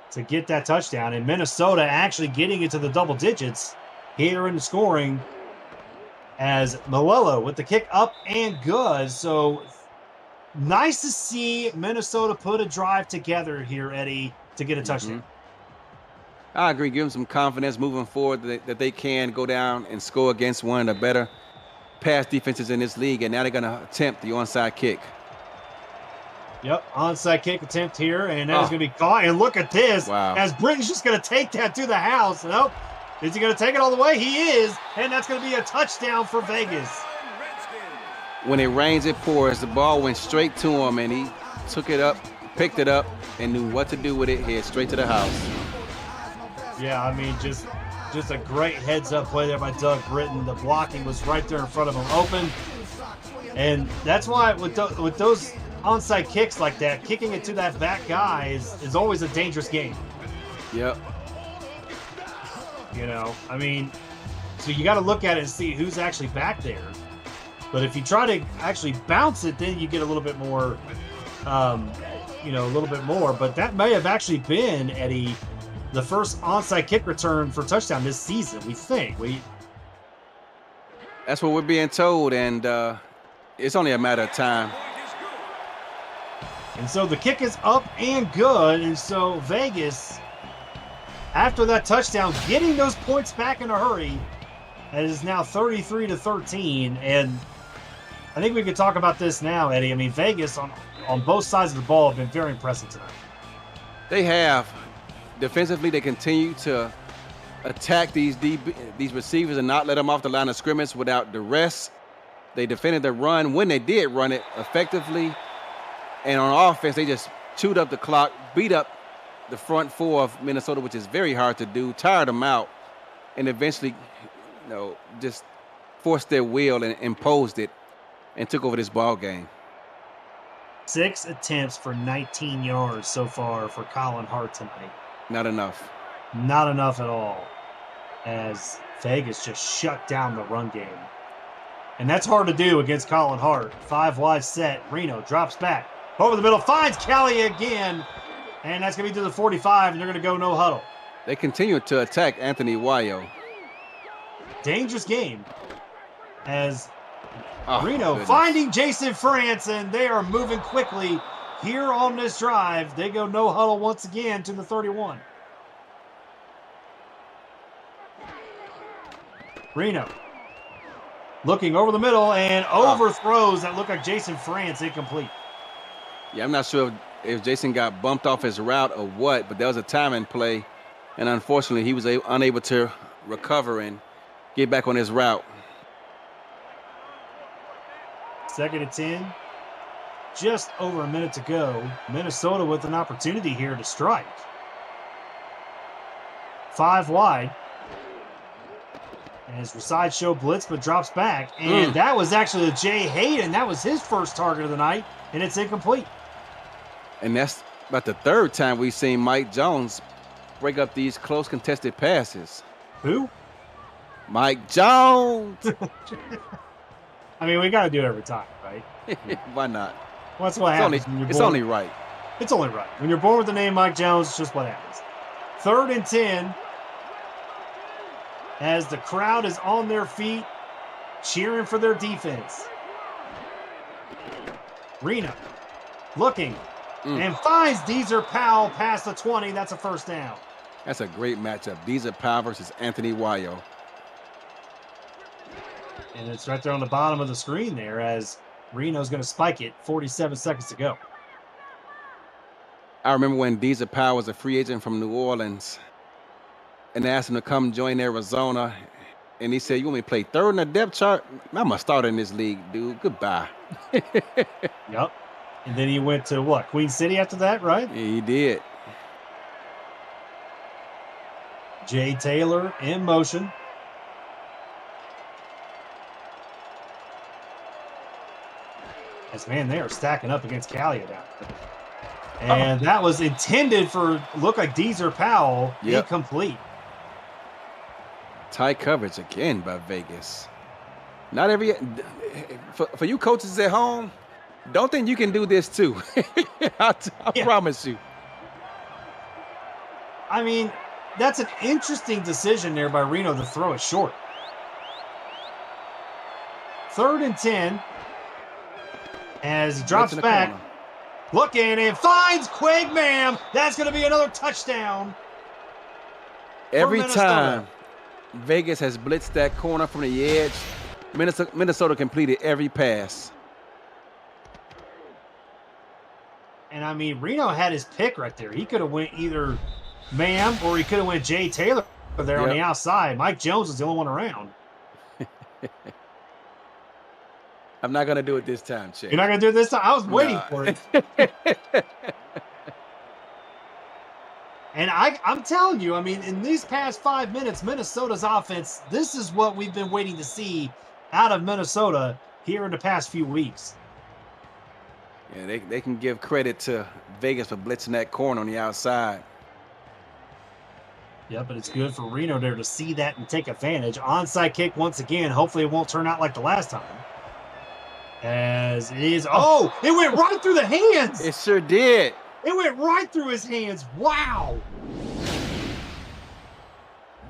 to get that touchdown. And Minnesota actually getting into the double digits here in the scoring as Malello with the kick up and good. So nice to see Minnesota put a drive together here, Eddie, to get a touchdown. I agree. Give them some confidence moving forward that they can go down and score against one of the better pass defenses in this league. And now they're going to attempt the onside kick. Yep, onside kick attempt here, and that is going to be caught. And look at this, as Britton's just going to take that to the house. Nope. Is he going to take it all the way? He is, and that's going to be a touchdown for Vegas. When it rains, it pours. The ball went straight to him, and he took it up, picked it up, and knew what to do with it. Head straight to the house. Yeah, I mean, just a great heads-up play there by Doug Britton. The blocking was right there in front of him, open. And that's why with those onside kicks like that, kicking it to that back guy is always a dangerous game. Yep. You know, I mean, so you got to look at it and see who's actually back there. But if you try to actually bounce it, then you get a little bit more, you know, a little bit more. But that may have actually been, Eddie, the first onside kick return for touchdown this season, we think. That's what we're being told, and it's only a matter of time. And so the kick is up and good. And so Vegas, after that touchdown, getting those points back in a hurry. It is now 33-13. And I think we could talk about this now, Eddie. I mean, Vegas on both sides of the ball have been very impressive tonight. They have. Defensively, they continue to attack these receivers and not let them off the line of scrimmage without duress. They defended the run when they did run it effectively. And on offense, they just chewed up the clock, beat up the front four of Minnesota, which is very hard to do, tired them out, and eventually, you know, just forced their will and imposed it and took over this ball game. 6 attempts for 19 yards so far for Colin Hart tonight. Not enough. Not enough at all, as Vegas just shut down the run game. And that's hard to do against Colin Hart. 5 wide set. Reno drops back. Over the middle, finds Callie again. And that's going to be to the 45, and they're going to go no huddle. They continue to attack Anthony Wayo. Dangerous game as Reno goodness. finding Jason France, and they are moving quickly here on this drive. They go no huddle once again to the 31. Reno looking over the middle and overthrows that look like Jason France, incomplete. Yeah, I'm not sure if Jason got bumped off his route or what, but there was a timing play, and unfortunately he was unable to recover and get back on his route. 2nd and 10. Just over a minute to go. Minnesota with an opportunity here to strike. 5 wide. As Reside Show blitz, but drops back. And that was actually Jay Hayden. That was his first target of the night, and it's incomplete. And that's about the 3rd time we've seen Mike Jones break up these close contested passes. Who? Mike Jones. I mean, we got to do it every time, right? Why not? Well, that's what happens when you're born. It's only right. It's only right. When you're born with the name Mike Jones, it's just what happens. 3rd and 10. As the crowd is on their feet, cheering for their defense. Reno looking and finds Deezer Powell past the 20. That's a first down. That's a great matchup. Deezer Powell versus Anthony Wayo. And it's right there on the bottom of the screen there as Reno's going to spike it. 47 seconds to go. I remember when Diesel Powell was a free agent from New Orleans and asked him to come join Arizona. And he said, "You want me to play third in the depth chart? I'm going to start in this league, dude. Goodbye." Yep. And then he went to what? Queen City after that, right? Yeah, he did. Jay Taylor in motion. As man, they are stacking up against Calia down there. And that was intended for look like Deezer Powell. Yep. Incomplete. Tight coverage again by Vegas. Not every for you coaches at home, don't think you can do this too. I promise you. I mean, that's an interesting decision there by Reno to throw it short. 3rd and 10. As he drops back, corner. looking and finds Quagmam. That's going to be another touchdown. Every time Vegas has blitzed that corner from the edge, Minnesota completed every pass. And I mean, Reno had his pick right there. He could have went either Mam or he could have went Jay Taylor there on the outside. Mike Jones was the only one around. I'm not going to do it this time, Chad. You're not going to do it this time? I was waiting for it. And I'm telling you, I mean, in these past 5 minutes, Minnesota's offense, this is what we've been waiting to see out of Minnesota here in the past few weeks. Yeah, they can give credit to Vegas for blitzing that corner on the outside. Yeah, but it's good for Reno there to see that and take advantage. Onside kick once again. Hopefully it won't turn out like the last time. As it is. Oh, it went right through the hands. It sure did. It went right through his hands. Wow.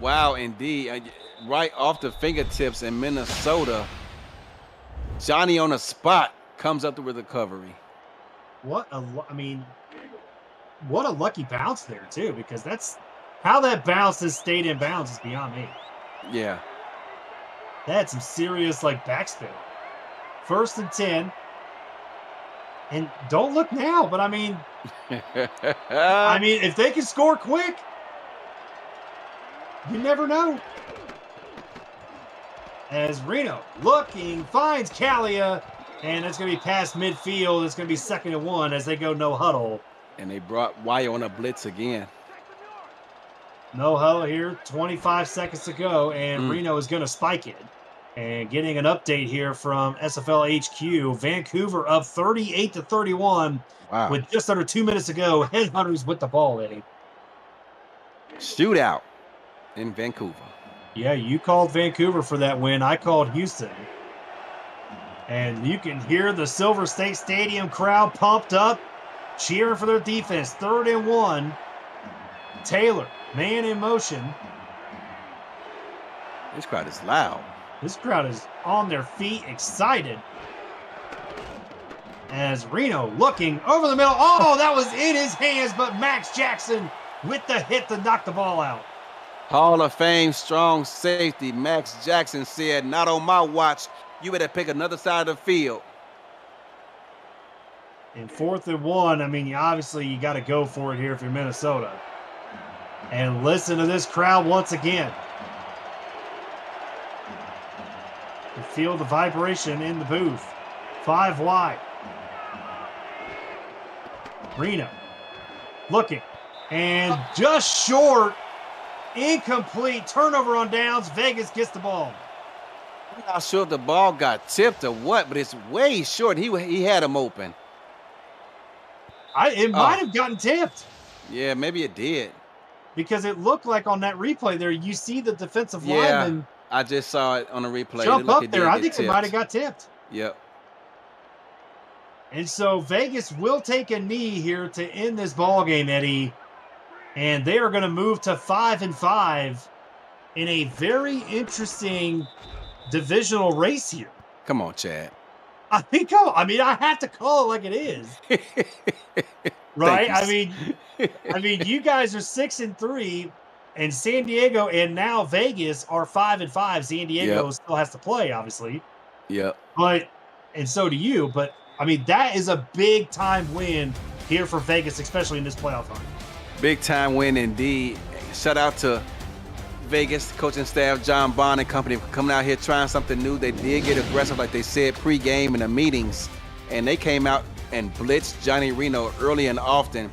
Wow, indeed. Right off the fingertips in Minnesota. Johnny on the spot comes up with the recovery. What a lucky bounce there, too, because that's how that bounce has stayed in bounds is beyond me. Yeah. That had some serious, backspin. 1st and 10. And don't look now, but I mean, if they can score quick, you never know. As Reno looking, finds Calia, and it's going to be past midfield. It's going to be 2nd and 1 as they go no huddle. And they brought Wire on a blitz again. No huddle here, 25 seconds to go, and Reno is going to spike it. And getting an update here from SFL HQ, Vancouver up 38-31 with just under 2 minutes to go. Headhunters with the ball, Eddie. Shootout in Vancouver. Yeah, you called Vancouver for that win. I called Houston. And you can hear the Silver State Stadium crowd pumped up, cheering for their defense. 3rd and 1. Taylor, man in motion. This crowd is loud. This crowd is on their feet, excited. As Reno looking over the middle. Oh, that was in his hands, but Max Jackson with the hit to knock the ball out. Hall of Fame strong safety Max Jackson said, "Not on my watch. You better pick another side of the field." In 4th and 1, I mean, obviously you got to go for it here if you're Minnesota. And listen to this crowd once again. You feel the vibration in the booth. 5 wide. Reno looking. And just short. Incomplete. Turnover on downs. Vegas gets the ball. I'm not sure if the ball got tipped or what, but it's way short. He had him open. It might have gotten tipped. Yeah, maybe it did. Because it looked like on that replay there, you see the defensive lineman I just saw it on the replay. jump up there. I think it might have got tipped. Yep. And so Vegas will take a knee here to end this ball game, Eddie. And they are going to move to 5-5 in a very interesting divisional race here. Come on, Chad. I have to call it like it is. Right? I mean, you guys are 6-3, and San Diego and now Vegas are 5-5. San Diego still has to play, obviously. Yep. But and so do you. But I mean, that is a big time win here for Vegas, especially in this playoff run. Big time win indeed. Shout out to Vegas coaching staff, John Bond and company, for coming out here trying something new. They did get aggressive, like they said pre-game in the meetings, and they came out and blitzed Johnny Reno early and often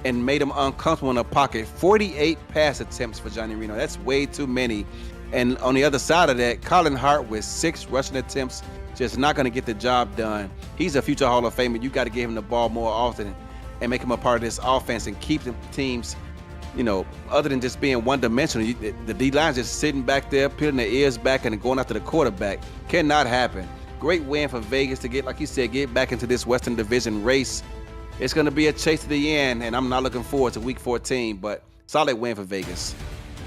and made him uncomfortable in the pocket. 48 pass attempts for Johnny Reno. That's way too many. And on the other side of that, Colin Hart with 6 rushing attempts, just not going to get the job done. He's a future Hall of Famer. You got to give him the ball more often and make him a part of this offense and keep the teams, other than just being one-dimensional. The D-line's just sitting back there, peeling their ears back and going after the quarterback. Cannot happen. Great win for Vegas to get, like you said, get back into this Western Division race. It's going to be a chase to the end, and I'm not looking forward to Week 14, but solid win for Vegas.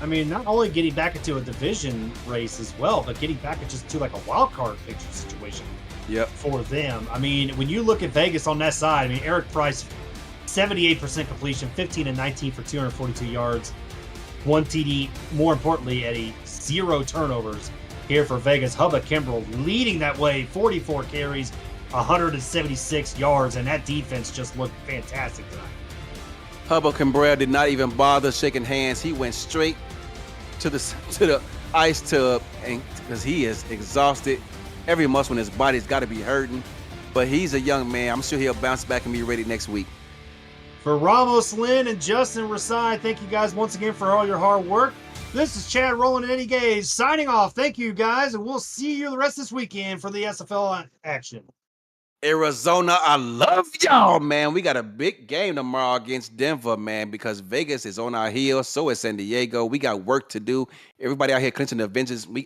I mean, not only getting back into a division race as well, but getting back into like a wild card picture situation for them. I mean, when you look at Vegas on that side, I mean, Eric Price, 78% completion, 15 and 19 for 242 yards, 1 TD. More importantly, Eddie, 0 turnovers here for Vegas. Hubba Kimbrell leading that way, 44 carries, 176 yards, and that defense just looked fantastic tonight. Hubba Kimbrell did not even bother shaking hands. He went straight to the ice tub, and because he is exhausted. Every muscle in his body's got to be hurting, but he's a young man. I'm sure he'll bounce back and be ready next week. For Ramos, Lynn, and Justin Rasai, thank you guys once again for all your hard work. This is Chad Rowland and Eddie Gaze signing off. Thank you guys, and we'll see you the rest of this weekend for the SFL action. Arizona, I love y'all, man. We got a big game tomorrow against Denver, man, because Vegas is on our heels. So is San Diego. We got work to do. Everybody out here clinching the vengeance. We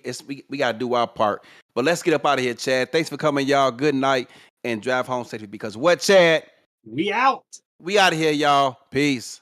got to do our part. But let's get up out of here, Chad. Thanks for coming, y'all. Good night, and drive home safely, because what, Chad? We out. We out of here, y'all. Peace.